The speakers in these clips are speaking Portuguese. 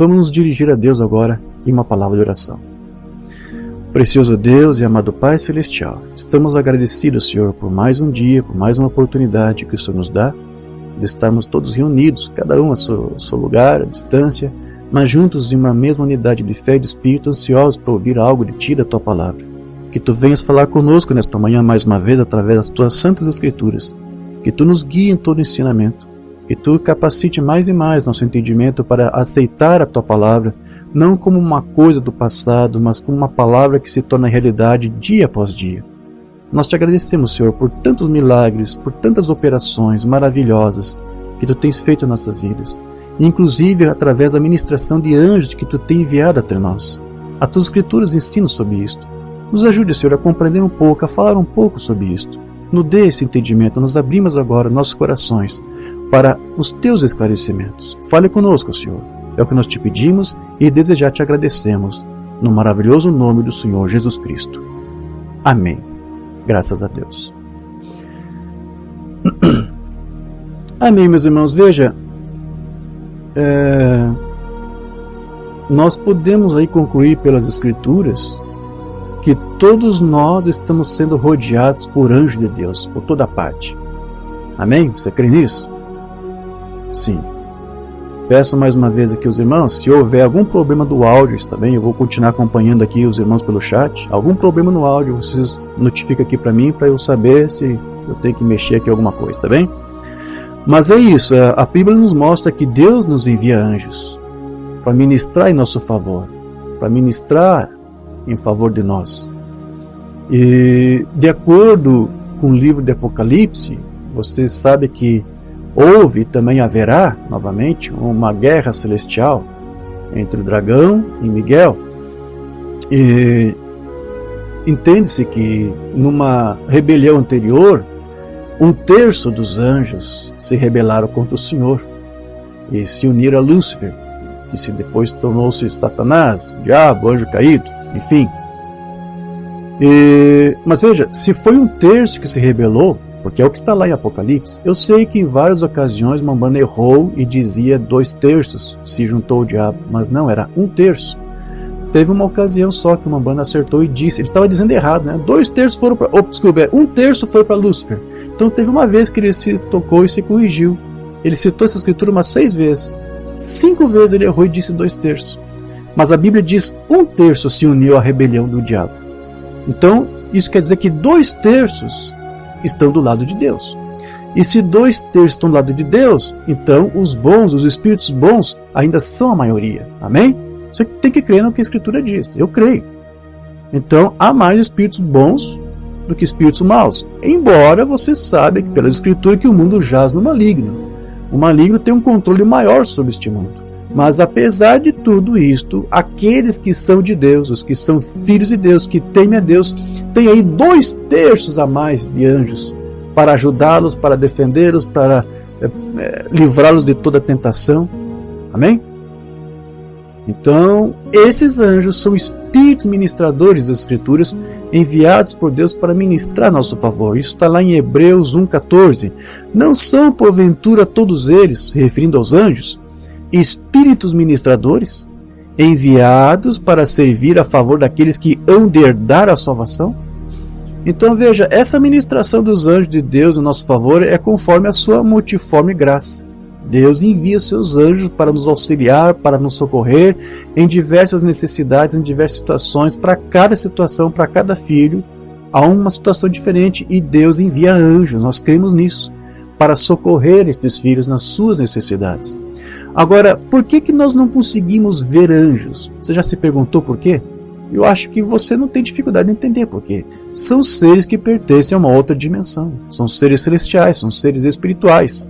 Vamos nos dirigir a Deus agora em uma palavra de oração. Precioso Deus e amado Pai Celestial, estamos agradecidos, Senhor, por mais um dia, por mais uma oportunidade que o Senhor nos dá de estarmos todos reunidos, cada um a seu lugar, à distância, mas juntos em uma mesma unidade de fé e de espírito, ansiosos para ouvir algo de Ti, da Tua Palavra. Que Tu venhas falar conosco nesta manhã mais uma vez através das Tuas Santas Escrituras. Que Tu nos guie em todo ensinamento. Que Tu capacite mais e mais nosso entendimento para aceitar a Tua Palavra, não como uma coisa do passado, mas como uma palavra que se torna realidade dia após dia. Nós Te agradecemos, Senhor, por tantos milagres, por tantas operações maravilhosas que Tu tens feito em nossas vidas, inclusive através da ministração de anjos que Tu tens enviado até nós. As Tuas Escrituras ensinam sobre isto. Nos ajude, Senhor, a compreender um pouco, a falar um pouco sobre isto. Nos dê esse entendimento, nos abrimos agora nossos corações para os Teus esclarecimentos. Fale conosco, Senhor. É o que nós Te pedimos e desde já Te agradecemos, no maravilhoso nome do Senhor Jesus Cristo. Amém. Graças a Deus. Amém, meus irmãos. Veja, nós podemos aí concluir pelas Escrituras que todos nós estamos sendo rodeados por anjos de Deus, por toda parte. Amém? Você crê nisso? Sim. Peço mais uma vez aqui aos irmãos, se houver algum problema do áudio, está bem? Eu vou continuar acompanhando aqui os irmãos pelo chat. Algum problema no áudio, vocês notificam aqui para mim, para eu saber se eu tenho que mexer aqui alguma coisa, está bem? Mas é isso, a Bíblia nos mostra que Deus nos envia anjos para ministrar em nosso favor, para ministrar em favor de nós. E de acordo com o livro de Apocalipse, você sabe que houve e também haverá, novamente, uma guerra celestial entre o dragão e Miguel. E entende-se que numa rebelião anterior, 1/3 dos anjos se rebelaram contra o Senhor e se uniram a Lúcifer, que se depois tornou-se Satanás, diabo, anjo caído, enfim. Mas veja, se foi 1/3 que se rebelou, porque é o que está lá em Apocalipse, eu sei que em várias ocasiões Mambana errou e dizia 2/3 se juntou ao diabo, mas não, era 1/3. Teve uma ocasião só que o Mambana acertou e disse, ele estava dizendo errado, né? 2/3 foram para, 1/3 foi para Lúcifer. Então teve uma vez que ele se tocou e se corrigiu. Ele citou essa escritura umas 6 vezes. 5 vezes ele errou e disse 2/3. Mas a Bíblia diz 1/3 se uniu à rebelião do diabo. Então isso quer dizer que 2/3 estão do lado de Deus. E se 2/3 estão do lado de Deus, então os bons, os espíritos bons ainda são a maioria. Amém? Você tem que crer no que a Escritura diz. Eu creio. Então há mais espíritos bons do que espíritos maus. Embora você saiba que pela Escritura que o mundo jaz no maligno. O maligno tem um controle maior sobre este mundo. Mas apesar de tudo isto, aqueles que são de Deus, os que são filhos de Deus, que temem a Deus, têm aí 2/3 a mais de anjos para ajudá-los, para defendê-los, para livrá-los de toda tentação. Amém? Então, esses anjos são espíritos ministradores das Escrituras, enviados por Deus para ministrar a nosso favor. Isso está lá em Hebreus 1,14. Não são, porventura, todos eles, se referindo aos anjos, espíritos ministradores, enviados para servir a favor daqueles que hão de herdar a salvação? Então veja, essa ministração dos anjos de Deus em nosso favor é conforme a sua multiforme graça. Deus envia seus anjos para nos auxiliar, para nos socorrer em diversas necessidades, em diversas situações. Para cada situação, para cada filho, há uma situação diferente e Deus envia anjos, nós cremos nisso, para socorrer estes filhos nas suas necessidades. Agora, por que nós não conseguimos ver anjos? Você já se perguntou por quê? Eu acho que você não tem dificuldade de entender por quê. São seres que pertencem a uma outra dimensão. São seres celestiais, são seres espirituais.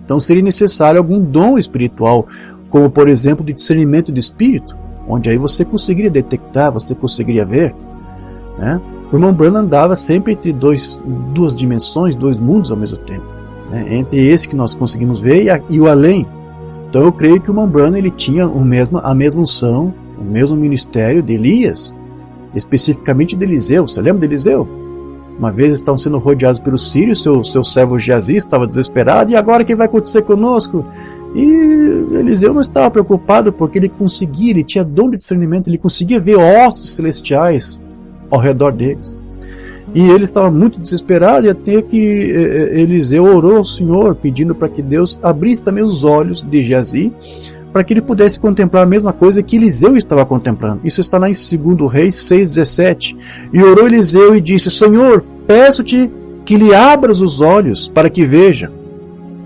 Então seria necessário algum dom espiritual, como por exemplo de discernimento de espírito, onde aí você conseguiria detectar, você conseguiria ver, né? O irmão Branham andava sempre entre duas dimensões, 2 mundos ao mesmo tempo, né? Entre esse que nós conseguimos ver e o além. Então eu creio que o irmão Branham ele tinha a mesma unção, o mesmo ministério de Elias, especificamente de Eliseu. Você lembra de Eliseu? Uma vez estavam sendo rodeados pelos sírios, seu servo Geazi estava desesperado, e agora o que vai acontecer conosco? E Eliseu não estava preocupado porque ele tinha dom de discernimento, ele conseguia ver hostes celestiais ao redor deles. E ele estava muito desesperado, e até que Eliseu orou ao Senhor, pedindo para que Deus abrisse também os olhos de Geazi, para que ele pudesse contemplar a mesma coisa que Eliseu estava contemplando. Isso está lá em 2 Reis 6,17. E orou Eliseu e disse: Senhor, peço-te que lhe abras os olhos para que veja.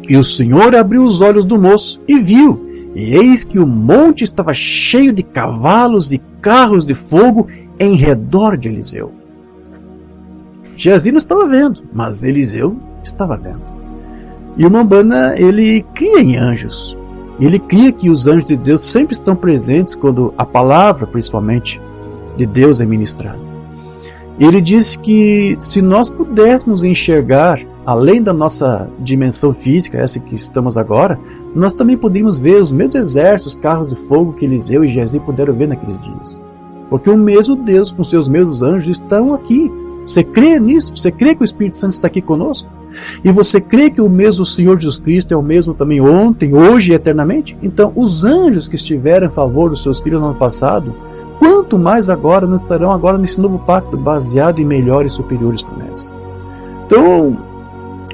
E o Senhor abriu os olhos do moço e viu, e eis que o monte estava cheio de cavalos e carros de fogo em redor de Eliseu. Geazi não estava vendo, mas Eliseu estava vendo. E o Umbanda, ele cria em anjos. Ele cria que os anjos de Deus sempre estão presentes quando a palavra, principalmente, de Deus é ministrada. Ele diz que se nós pudéssemos enxergar além da nossa dimensão física, essa que estamos agora, nós também poderíamos ver os mesmos exércitos, carros de fogo que Eliseu e Geazi puderam ver naqueles dias. Porque o mesmo Deus com seus mesmos anjos estão aqui. Você crê nisso? Você crê que o Espírito Santo está aqui conosco? E você crê que o mesmo Senhor Jesus Cristo é o mesmo também ontem, hoje e eternamente? Então, os anjos que estiveram em favor dos seus filhos no ano passado, quanto mais agora não estarão agora nesse novo pacto, baseado em melhores e superiores promessas. Então,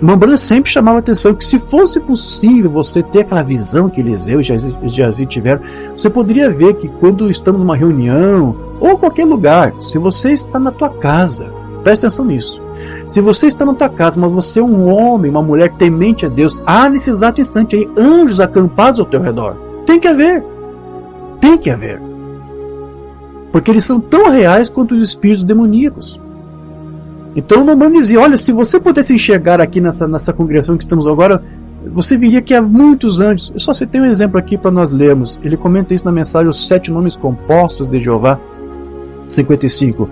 Umbanda sempre chamava a atenção que se fosse possível você ter aquela visão que Eliseu e Geazi tiveram, você poderia ver que quando estamos numa reunião, ou qualquer lugar, se você está na tua casa, presta atenção nisso. Se você está na tua casa, mas você é um homem, uma mulher temente a Deus, há nesse exato instante aí anjos acampados ao teu redor. Tem que haver. Tem que haver. Porque eles são tão reais quanto os espíritos demoníacos. Então o Umbanda dizia, olha, se você pudesse enxergar aqui nessa congregação que estamos agora, você veria que há muitos anjos. Eu só citei um exemplo aqui para nós lermos. Ele comenta isso na mensagem Os 7 Nomes Compostos de Jeová, 55.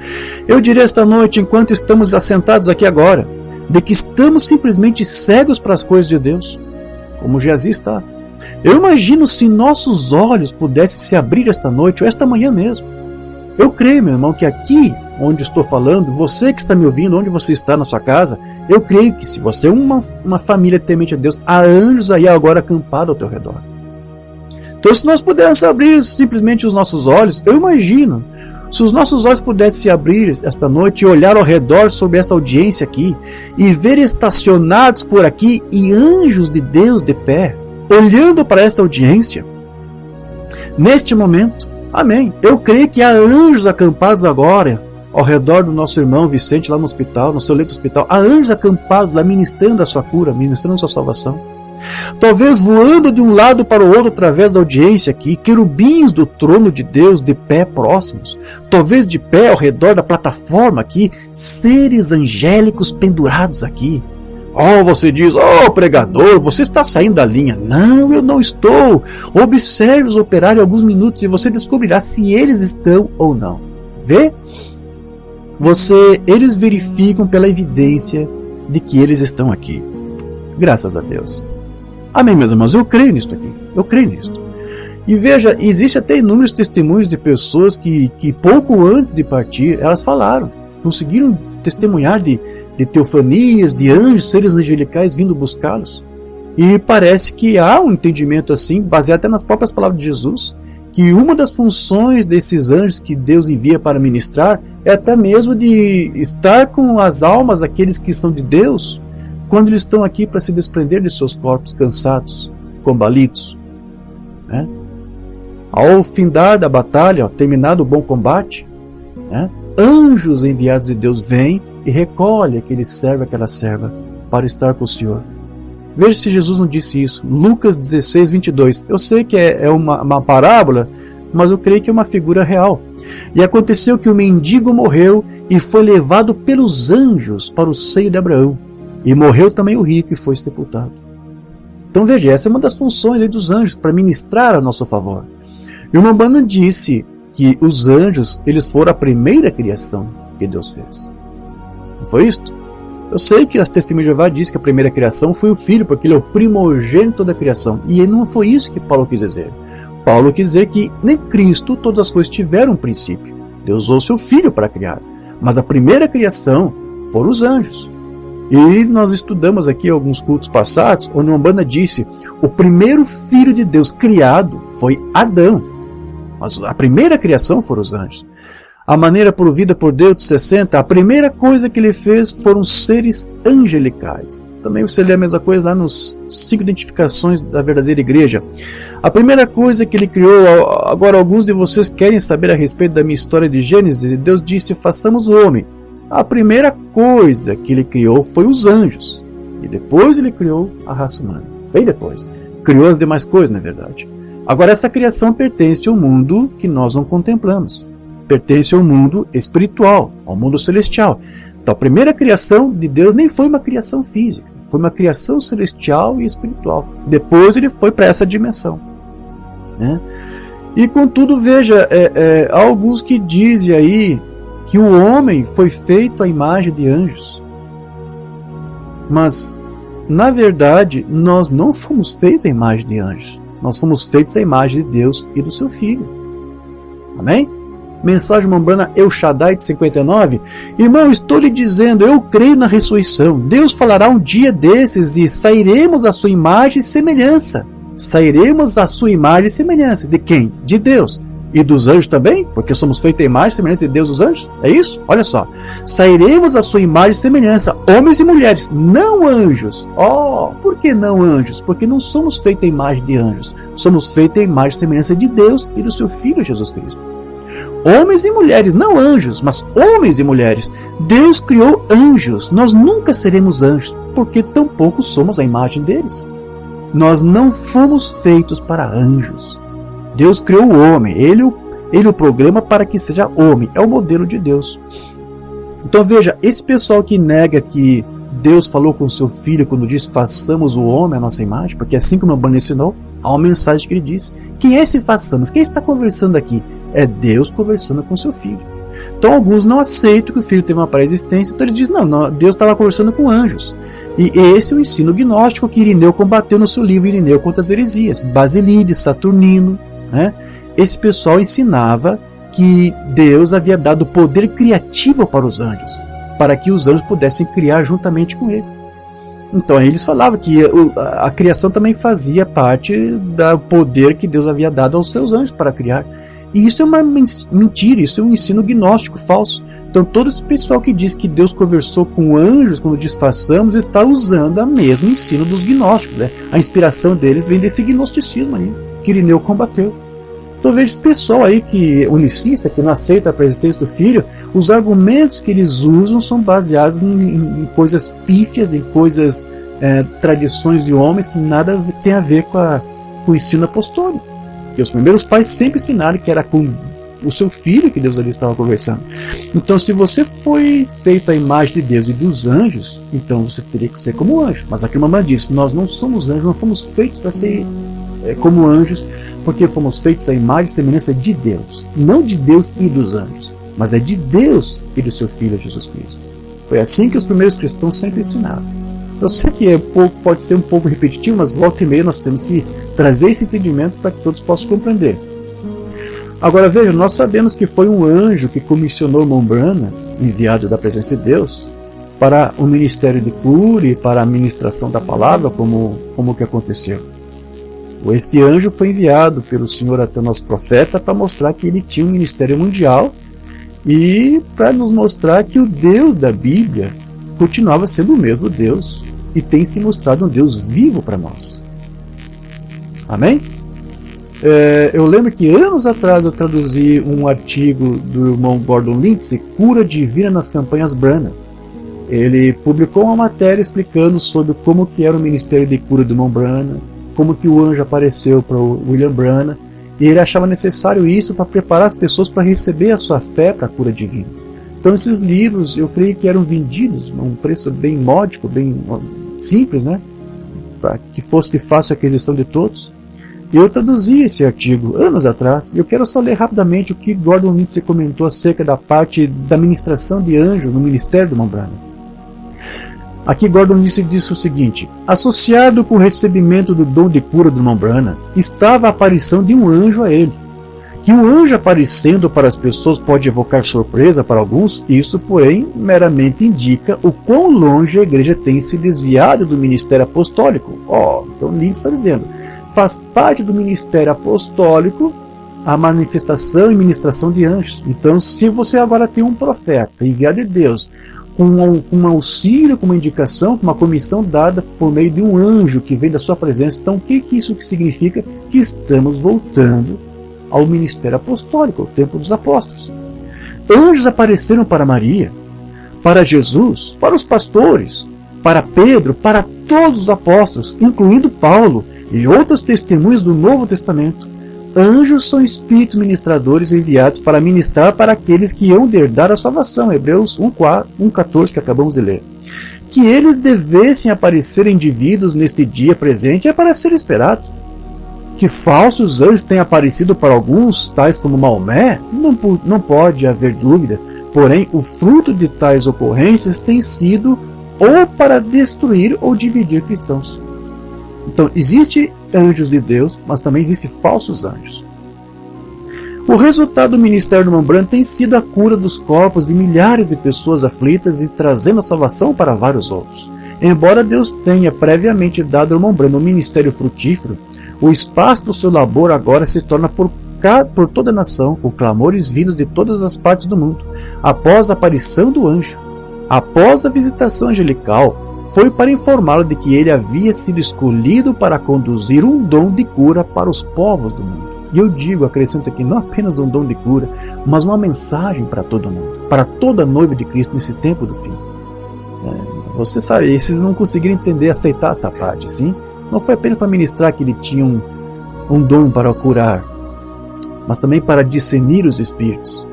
Eu direi esta noite, enquanto estamos assentados aqui agora, de que estamos simplesmente cegos para as coisas de Deus, como Geazi está. Eu imagino se nossos olhos pudessem se abrir esta noite ou esta manhã mesmo. Eu creio, meu irmão, que aqui onde estou falando, você que está me ouvindo, onde você está na sua casa, eu creio que se você é uma família temente a Deus, há anjos aí agora acampados ao teu redor. Então, se nós pudermos abrir simplesmente os nossos olhos, eu imagino, se os nossos olhos pudessem se abrir esta noite e olhar ao redor sobre esta audiência aqui, e ver estacionados por aqui e anjos de Deus de pé, olhando para esta audiência, neste momento, amém, eu creio que há anjos acampados agora, ao redor do nosso irmão Vicente lá no hospital, no seu leito hospital, há anjos acampados lá ministrando a sua cura, ministrando a sua salvação. Talvez voando de um lado para o outro através da audiência aqui, querubins do trono de Deus de pé próximos, talvez de pé ao redor da plataforma aqui, seres angélicos pendurados aqui. Oh, você diz, oh pregador, você está saindo da linha. Não, eu não estou. Observe-os operarem alguns minutos e você descobrirá se eles estão ou não. Vê? Eles verificam pela evidência de que eles estão aqui. Graças a Deus. Amém, meus irmãos, eu creio nisto aqui. Eu creio nisto. E veja, existe até inúmeros testemunhos de pessoas que pouco antes de partir, elas falaram, conseguiram testemunhar de teofanias, de anjos, seres angelicais vindo buscá-los. E parece que há um entendimento assim, baseado até nas próprias palavras de Jesus, que uma das funções desses anjos que Deus envia para ministrar é até mesmo de estar com as almas daqueles que são de Deus, quando eles estão aqui para se desprender de seus corpos cansados, combalidos. Né? Ao findar da batalha, ao terminado o bom combate, né? Anjos enviados de Deus vêm e recolhem aquele servo, aquela serva, para estar com o Senhor. Veja se Jesus não disse isso. Lucas 16, 22. Eu sei que é uma parábola, mas eu creio que é uma figura real. E aconteceu que o mendigo morreu e foi levado pelos anjos para o seio de Abraão. E morreu também o rico e foi sepultado. Então veja, essa é uma das funções aí dos anjos, para ministrar a nosso favor. E o Umbanda disse que os anjos, eles foram a primeira criação que Deus fez. Não foi isto? Eu sei que as Testemunhas de Jeová diz que a primeira criação foi o Filho, porque ele é o primogênito da criação. E não foi isso que Paulo quis dizer. Paulo quis dizer que em Cristo todas as coisas tiveram um princípio. Deus usou seu Filho para criar. Mas a primeira criação foram os anjos. E nós estudamos aqui alguns cultos passados, onde Umbanda disse: o primeiro filho de Deus criado foi Adão, mas a primeira criação foram os anjos. A maneira provida por Deus de 60, a primeira coisa que ele fez foram seres angelicais. Também você lê a mesma coisa lá nos 5 identificações da verdadeira igreja. A primeira coisa que ele criou, agora alguns de vocês querem saber a respeito da minha história de Gênesis, Deus disse: façamos o homem. A primeira coisa que ele criou foi os anjos. E depois ele criou a raça humana. Bem depois. Criou as demais coisas, na verdade. Agora essa criação pertence ao mundo que nós não contemplamos. Pertence ao mundo espiritual, ao mundo celestial. Então a primeira criação de Deus nem foi uma criação física, foi uma criação celestial e espiritual. Depois ele foi para essa dimensão, né? E contudo, veja, há alguns que dizem aí que o homem foi feito à imagem de anjos. Mas, na verdade, nós não fomos feitos à imagem de anjos. Nós fomos feitos à imagem de Deus e do seu Filho. Amém? Mensagem Umbanda El Shaddai de 59. Irmão, estou lhe dizendo, eu creio na ressurreição. Deus falará um dia desses e sairemos à sua imagem e semelhança. Sairemos à sua imagem e semelhança. De quem? De Deus. E dos anjos também? Porque somos feitos à imagem e semelhança de Deus e dos anjos? É isso? Olha só. Sairemos à sua imagem e semelhança, homens e mulheres, não anjos. Oh, por que não anjos? Porque não somos feitos à imagem de anjos. Somos feitos à imagem e semelhança de Deus e do seu Filho Jesus Cristo. Homens e mulheres, não anjos, mas homens e mulheres. Deus criou anjos. Nós nunca seremos anjos, porque tampouco somos a imagem deles. Nós não fomos feitos para anjos. Deus criou o homem, ele o programa para que seja homem, é o modelo de Deus. Então veja, esse pessoal que nega que Deus falou com o seu Filho quando diz façamos o homem à nossa imagem, porque assim como o Umbanda ensinou, há uma mensagem que ele diz: quem é esse façamos? Quem está conversando aqui? É Deus conversando com o seu Filho. Então alguns não aceitam que o Filho teve uma pré-existência, então eles dizem, não, Deus estava conversando com anjos. E esse é o ensino gnóstico que Irineu combateu no seu livro Irineu contra as heresias. Basilides, Saturnino, né? Esse pessoal ensinava que Deus havia dado poder criativo para os anjos, para que os anjos pudessem criar juntamente com ele. Então eles falavam que a criação também fazia parte do poder que Deus havia dado aos seus anjos para criar. E isso é uma mentira, isso é um ensino gnóstico falso. Então todo esse pessoal que diz que Deus conversou com anjos quando diz façamos, está usando o mesmo ensino dos gnósticos, né? A inspiração deles vem desse gnosticismo aí, que Irineu combateu. Então veja esse pessoal aí que unicista, que não aceita a presença do Filho, os argumentos que eles usam são baseados em coisas pífias, em coisas, tradições de homens que nada tem a ver com o ensino apostólico. E os primeiros pais sempre ensinaram que era com o seu Filho que Deus ali estava conversando. Então se você foi feito à imagem de Deus e dos anjos, então você teria que ser como anjo. Mas aqui o Mamãe disse, nós não somos anjos, não fomos feitos para ser como anjos, porque fomos feitos à imagem e semelhança de Deus. Não de Deus e dos anjos, mas é de Deus e do seu Filho Jesus Cristo. Foi assim que os primeiros cristãos sempre ensinaram. Eu sei que pode ser um pouco repetitivo, mas volta e meia nós temos que trazer esse entendimento para que todos possam compreender. Agora veja, nós sabemos que foi um anjo que comissionou Mombrana, enviado da presença de Deus, para o ministério de cura e para a ministração da palavra, como que aconteceu. Este anjo foi enviado pelo Senhor até o nosso profeta para mostrar que ele tinha um ministério mundial e para nos mostrar que o Deus da Bíblia continuava sendo o mesmo Deus e tem se mostrado um Deus vivo para nós. Amém? Eu lembro que anos atrás eu traduzi um artigo do irmão Gordon Lindsay, Cura Divina nas Campanhas Branham. Ele publicou uma matéria explicando sobre como que era o ministério de cura do irmão Branham, como que o anjo apareceu para o William Branham, e ele achava necessário isso para preparar as pessoas para receber a sua fé para a cura divina. Então esses livros, eu creio que eram vendidos a um preço bem módico, bem simples, né? Para que fosse fácil a aquisição de todos. E eu traduzi esse artigo anos atrás, e eu quero só ler rapidamente o que Gordon Lindsay comentou acerca da parte da ministração de anjos no ministério do irmão Branham. Aqui Gordon Lindsay disse o seguinte: associado com o recebimento do dom de cura do irmão Branham, estava a aparição de um anjo a ele. Que o anjo aparecendo para as pessoas pode evocar surpresa para alguns, isso, porém, meramente indica o quão longe a igreja tem se desviado do ministério apostólico. Então Lins está dizendo, faz parte do ministério apostólico a manifestação e ministração de anjos. Então, se você agora tem um profeta enviado de Deus, com um auxílio, com uma indicação, com uma comissão dada por meio de um anjo que vem da sua presença, então o que isso significa? Que estamos voltando ao ministério apostólico, ao tempo dos apóstolos. Anjos apareceram para Maria, para Jesus, para os pastores, para Pedro, para todos os apóstolos, incluindo Paulo e outras testemunhas do Novo Testamento. Anjos são espíritos ministradores enviados para ministrar para aqueles que hão de herdar a salvação, Hebreus 1,14, que acabamos de ler. Que eles devessem aparecer indivíduos neste dia presente é para ser esperado. Que falsos anjos tenham aparecido para alguns, tais como Maomé, não pode haver dúvida, porém o fruto de tais ocorrências tem sido ou para destruir ou dividir cristãos. Então, existe anjos de Deus, mas também existem falsos anjos. O resultado do ministério do irmão Branham tem sido a cura dos corpos de milhares de pessoas aflitas e trazendo a salvação para vários outros. Embora Deus tenha previamente dado ao irmão Branham um ministério frutífero, o espaço do seu labor agora se torna por toda a nação, com clamores vindos de todas as partes do mundo. Após a aparição do anjo, após a visitação angelical, foi para informá-lo de que ele havia sido escolhido para conduzir um dom de cura para os povos do mundo. E eu digo, acrescento aqui, não apenas um dom de cura, mas uma mensagem para todo mundo, para toda a noiva de Cristo nesse tempo do fim. Você sabe, esses não conseguiram entender, aceitar essa parte, sim? Não foi apenas para ministrar que ele tinha um dom para curar, mas também para discernir os espíritos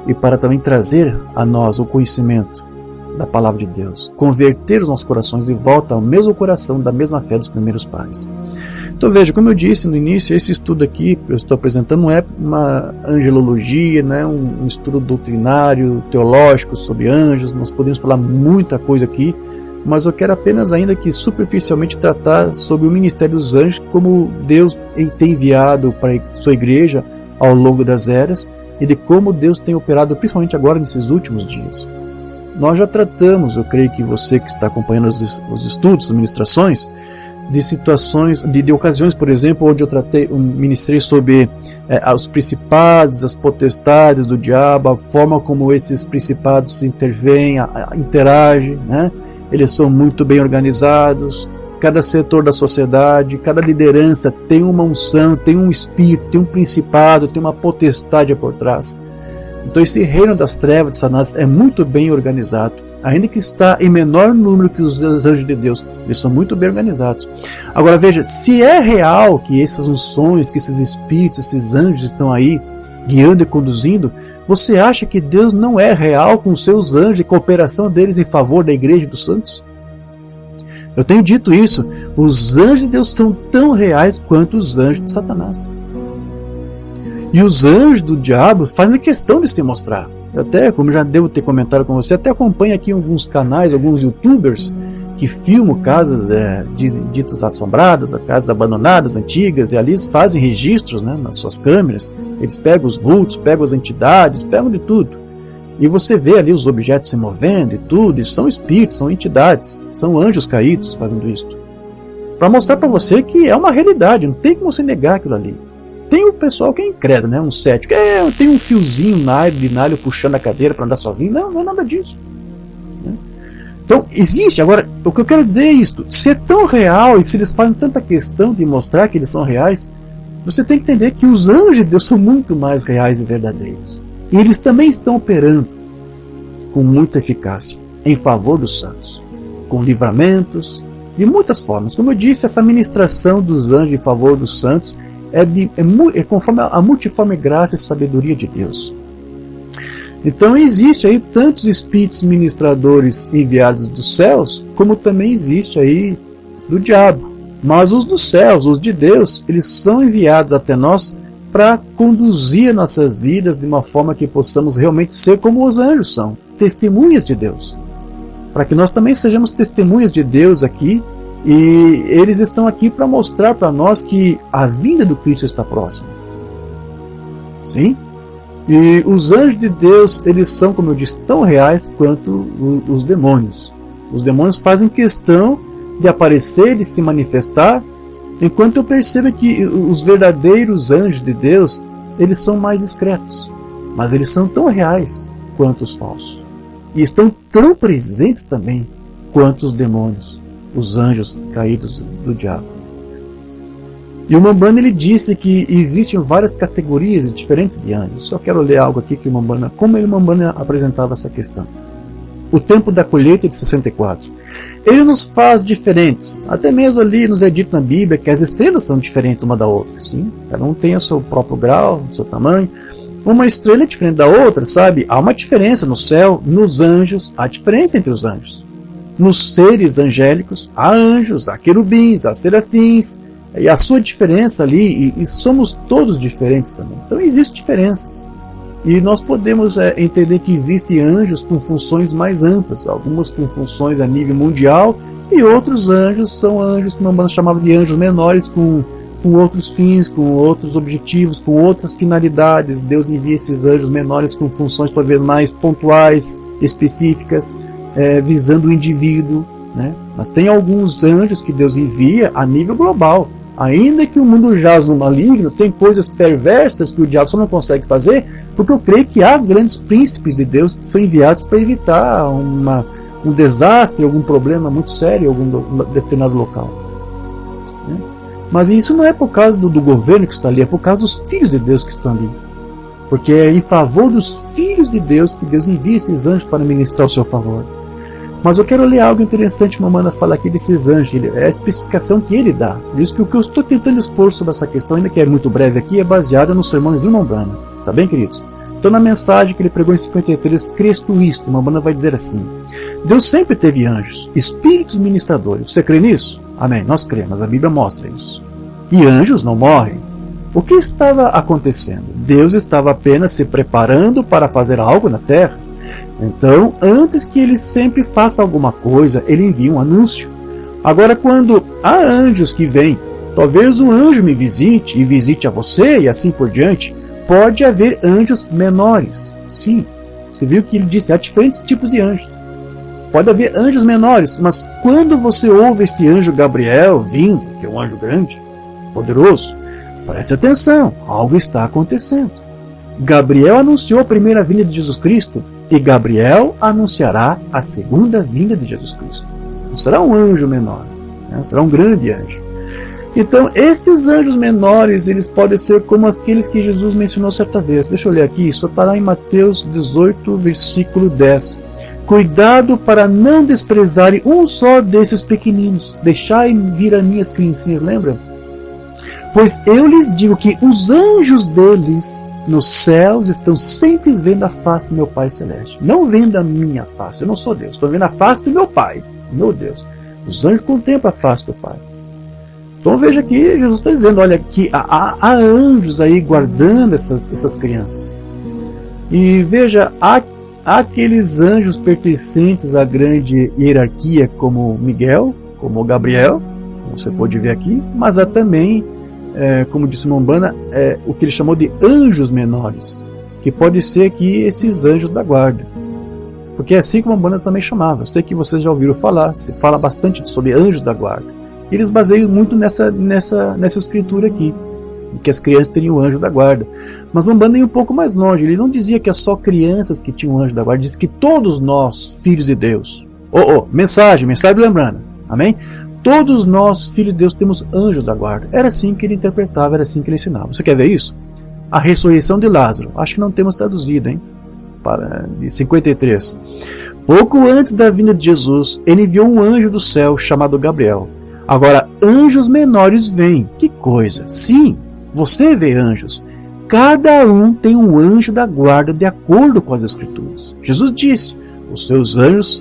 e para também trazer a nós o conhecimento da palavra de Deus, converter os nossos corações de volta ao mesmo coração da mesma fé dos primeiros pais. Então veja, como eu disse no início, esse estudo aqui que eu estou apresentando não é uma angelologia, não é um estudo doutrinário, teológico sobre anjos. Nós podemos falar muita coisa aqui, mas eu quero apenas ainda que superficialmente tratar sobre o ministério dos anjos, como Deus tem enviado para a sua igreja ao longo das eras e de como Deus tem operado principalmente agora nesses últimos dias. Nós já tratamos, eu creio que você que está acompanhando os estudos, as ministrações, de situações, de ocasiões, por exemplo, onde eu ministrei sobre os principados, as potestades do diabo, a forma como esses principados intervêm, interagem, né? Eles são muito bem organizados, cada setor da sociedade, cada liderança tem uma unção, tem um espírito, tem um principado, tem uma potestade por trás. Então esse reino das trevas de Satanás é muito bem organizado, ainda que está em menor número que os anjos de Deus, eles são muito bem organizados. Agora veja, se é real que essas unções, que esses espíritos, esses anjos estão aí guiando e conduzindo, você acha que Deus não é real com os seus anjos e cooperação deles em favor da igreja dos santos? Eu tenho dito isso, os anjos de Deus são tão reais quanto os anjos de Satanás. E os anjos do diabo fazem questão de se mostrar. Até, como já devo ter comentado com você, até acompanho aqui alguns canais, alguns youtubers que filmam casas ditas assombradas, casas abandonadas, antigas, e ali eles fazem registros, né, nas suas câmeras. Eles pegam os vultos, pegam as entidades, pegam de tudo. E você vê ali os objetos se movendo e tudo, e são espíritos, são entidades, são anjos caídos fazendo isso. Para mostrar para você que é uma realidade, não tem como você negar aquilo ali. Tem o pessoal que é incrédulo, né? Um cético. Tem um fiozinho de nalho puxando a cadeira para andar sozinho. Não, não é nada disso. Então, existe. Agora, o que eu quero dizer é isto. Se é tão real e se eles fazem tanta questão de mostrar que eles são reais, você tem que entender que os anjos de Deus são muito mais reais e verdadeiros. E eles também estão operando com muita eficácia em favor dos santos, com livramentos, de muitas formas. Como eu disse, essa ministração dos anjos em favor dos santos é conforme a multiforme graça e sabedoria de Deus. Então existe aí tantos espíritos ministradores enviados dos céus, como também existe aí do diabo. Mas os dos céus, os de Deus, eles são enviados até nós para conduzir nossas vidas de uma forma que possamos realmente ser como os anjos são, testemunhas de Deus. Para que nós também sejamos testemunhas de Deus aqui. E eles estão aqui para mostrar para nós que a vinda do Cristo está próxima. Sim? E os anjos de Deus, eles são, como eu disse, tão reais quanto os demônios. Os demônios fazem questão de aparecer, de se manifestar, enquanto eu percebo que os verdadeiros anjos de Deus, eles são mais discretos, mas eles são tão reais quanto os falsos. E estão tão presentes também quanto os demônios, os anjos caídos do diabo. E o Umbanda, ele disse que existem várias categorias diferentes de anjos. Só quero ler algo aqui que o Umbanda, como o Umbanda apresentava essa questão. O tempo da colheita de 64. Ele nos faz diferentes. Até mesmo ali nos é dito na Bíblia que as estrelas são diferentes uma da outra. Sim? Cada um tem o seu próprio grau, o seu tamanho. Uma estrela é diferente da outra, sabe? Há uma diferença no céu, nos anjos, há diferença entre os anjos. Nos seres angélicos, há anjos, há querubins, há serafins. E a sua diferença ali, e somos todos diferentes também. Então existem diferenças. E nós podemos entender que existem anjos com funções mais amplas, algumas com funções a nível mundial, e outros anjos são anjos que nós chamamos de anjos menores, com outros fins, com outros objetivos, com outras finalidades. Deus envia esses anjos menores com funções talvez mais pontuais, específicas, visando o indivíduo, né? Mas tem alguns anjos que Deus envia a nível global. Ainda que o mundo jaz no maligno, tem coisas perversas que o diabo só não consegue fazer, porque eu creio que há grandes príncipes de Deus que são enviados para evitar um desastre, algum problema muito sério em algum determinado local. Né? Mas isso não é por causa do governo que está ali, é por causa dos filhos de Deus que estão ali. Porque é em favor dos filhos de Deus que Deus envia esses anjos para ministrar o seu favor. Mas eu quero ler algo interessante que o Umbanda fala aqui desses anjos. É a especificação que ele dá. Diz que o que eu estou tentando expor sobre essa questão, ainda que é muito breve aqui, é baseado nos sermões do Umbanda. Está bem, queridos? Então, na mensagem que ele pregou em 53, Cristo isto, o Umbanda vai dizer assim: Deus sempre teve anjos, espíritos ministradores. Você crê nisso? Amém, nós cremos, a Bíblia mostra isso. E anjos não morrem. O que estava acontecendo? Deus estava apenas se preparando para fazer algo na terra. Então, antes que ele sempre faça alguma coisa, ele envia um anúncio. Agora, quando há anjos que vêm, talvez um anjo me visite e visite a você e assim por diante, pode haver anjos menores. Sim, você viu que ele disse, há diferentes tipos de anjos. Pode haver anjos menores, mas quando você ouve este anjo Gabriel vindo, que é um anjo grande, poderoso, preste atenção, algo está acontecendo. Gabriel anunciou a primeira vinda de Jesus Cristo, e Gabriel anunciará a segunda vinda de Jesus Cristo. Não será um anjo menor, né? Será um grande anjo. Então, estes anjos menores, eles podem ser como aqueles que Jesus mencionou certa vez. Deixa eu ler aqui, isso está lá em Mateus 18, versículo 10. Cuidado para não desprezarem um só desses pequeninos. Deixai vir a minhas criancinhas, lembra? Pois eu lhes digo que os anjos deles nos céus estão sempre vendo a face do meu Pai Celeste. Não vendo a minha face, eu não sou Deus. Estou vendo a face do meu Pai, meu Deus. Os anjos contemplam a face do Pai. Então veja que Jesus está dizendo, olha, que há anjos aí guardando essas crianças. E veja, há aqueles anjos pertencentes à grande hierarquia, como Miguel, como Gabriel, como você pode ver aqui, mas há também, como disse o Umbanda, o que ele chamou de anjos menores, que pode ser aqui esses anjos da guarda. Porque é assim que o Umbanda também chamava. Eu sei que vocês já ouviram falar, se fala bastante sobre anjos da guarda. Eles baseiam muito nessa escritura aqui, que as crianças teriam o anjo da guarda. Mas o Umbanda ia um pouco mais longe. Ele não dizia que é só crianças que tinham o anjo da guarda, disse que todos nós, filhos de Deus. Mensagem lembrando. Amém? Todos nós, filhos de Deus, temos anjos da guarda. Era assim que ele interpretava, era assim que ele ensinava. Você quer ver isso? A ressurreição de Lázaro. Acho que não temos traduzido, hein? De 53. Pouco antes da vinda de Jesus, ele enviou um anjo do céu chamado Gabriel. Agora, anjos menores vêm. Que coisa! Sim, você vê anjos. Cada um tem um anjo da guarda de acordo com as Escrituras. Jesus disse, os seus anjos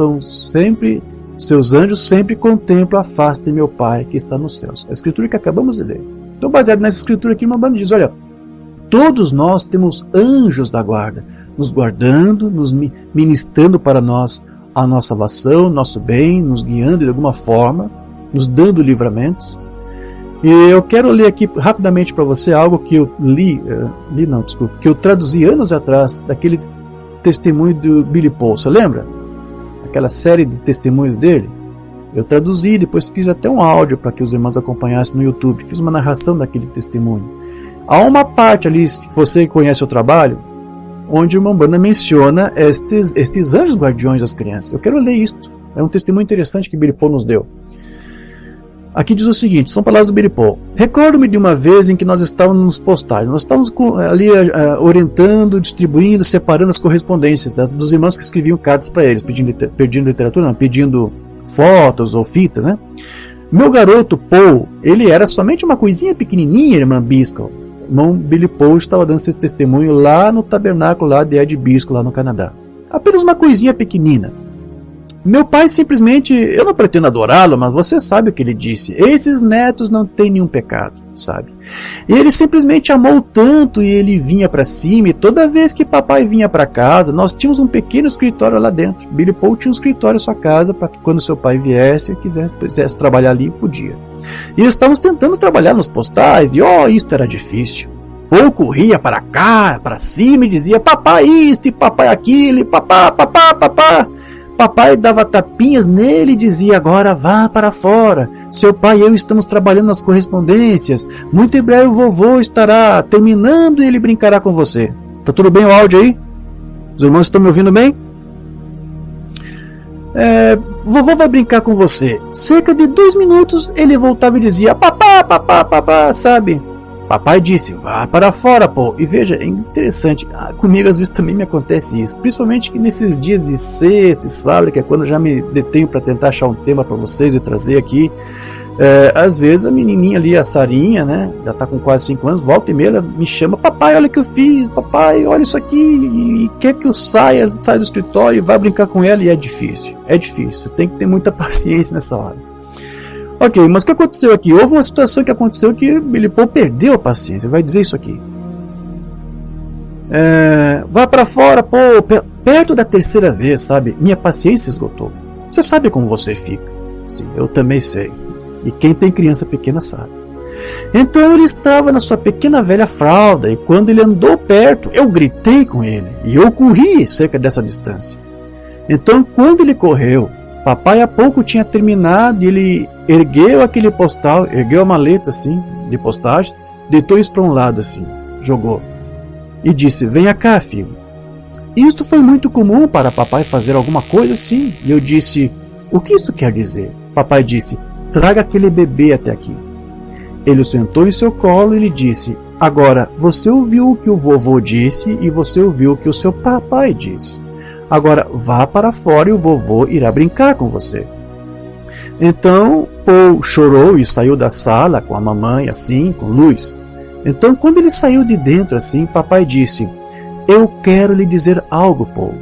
sempre contemplam a face de meu Pai que está nos céus. A Escritura que acabamos de ler. Então, baseado nessa Escritura aqui, uma banda diz, olha, todos nós temos anjos da guarda, nos guardando, nos ministrando para nós a nossa salvação, nosso bem, nos guiando de alguma forma, nos dando livramentos. E eu quero ler aqui rapidamente para você algo que eu que eu traduzi anos atrás, daquele testemunho do Billy Paul, você lembra? Aquela série de testemunhos dele. Eu traduzi, depois fiz até um áudio para que os irmãos acompanhassem no YouTube, fiz uma narração daquele testemunho. Há uma parte ali, se você conhece o trabalho, onde o irmão Branham menciona estes anjos guardiões das crianças. Eu quero ler isto, é um testemunho interessante que Billy Paul nos deu. Aqui diz o seguinte, são palavras do Billy Paul. Recordo-me de uma vez em que nós estávamos nos postais. Nós estávamos ali orientando, distribuindo, separando as correspondências dos irmãos que escreviam cartas para eles, pedindo literatura, não, pedindo fotos ou fitas, né? Meu garoto Paul, ele era somente uma coisinha pequenininha, irmã Biscoe. Irmão Billy Paul estava dando esse testemunho lá no tabernáculo lá de Ed Biscoe, lá no Canadá. Apenas uma coisinha pequenina. Meu pai simplesmente, eu não pretendo adorá-lo, mas você sabe o que ele disse. Esses netos não têm nenhum pecado, sabe? E ele simplesmente amou tanto e ele vinha para cima. E toda vez que papai vinha para casa, nós tínhamos um pequeno escritório lá dentro. Billy Paul tinha um escritório em sua casa para que quando seu pai viesse e quisesse trabalhar ali, podia. E estávamos tentando trabalhar nos postais e isto era difícil. Paul corria para cá, para cima e dizia, papai isto e papai aquilo, e papá. Papai dava tapinhas nele e dizia, agora vá para fora. Seu pai e eu estamos trabalhando nas correspondências. Muito em breve o vovô estará terminando e ele brincará com você. Tá tudo bem o áudio aí? Os irmãos estão me ouvindo bem? Vovô vai brincar com você. Cerca de 2 minutos ele voltava e dizia, papá, sabe? Papai disse, vá para fora, pô. E veja, é interessante, comigo às vezes também me acontece isso, principalmente que nesses dias de sexta e sábado, que é quando eu já me detenho para tentar achar um tema para vocês e trazer aqui. Às vezes a menininha ali, a Sarinha, né, já está com quase 5 anos, volta e meia, ela me chama, papai, olha o que eu fiz, papai, olha isso aqui, e quer que eu saia do escritório e vá brincar com ela, e é difícil, tem que ter muita paciência nessa hora. Ok, mas o que aconteceu aqui? Houve uma situação que aconteceu que Billy Paul perdeu a paciência. Vai dizer isso aqui. Vá para fora, Paul. Perto da 3ª vez, sabe? Minha paciência esgotou. Você sabe como você fica. Sim, eu também sei. E quem tem criança pequena sabe. Então ele estava na sua pequena velha fralda. E quando ele andou perto, eu gritei com ele. E eu corri cerca dessa distância. Então quando ele correu, papai há pouco tinha terminado e ele ergueu aquele postal, ergueu a maleta assim, de postagem, deitou isso para um lado assim, jogou. E disse, venha cá, filho. Isto foi muito comum para papai fazer alguma coisa assim. E eu disse, o que isto quer dizer? Papai disse, traga aquele bebê até aqui. Ele o sentou em seu colo e lhe disse, agora, você ouviu o que o vovô disse e você ouviu o que o seu papai disse. Agora vá para fora e o vovô irá brincar com você. Então Paul chorou e saiu da sala com a mamãe assim, com luz. Então quando ele saiu de dentro assim, papai disse, eu quero lhe dizer algo, Paul.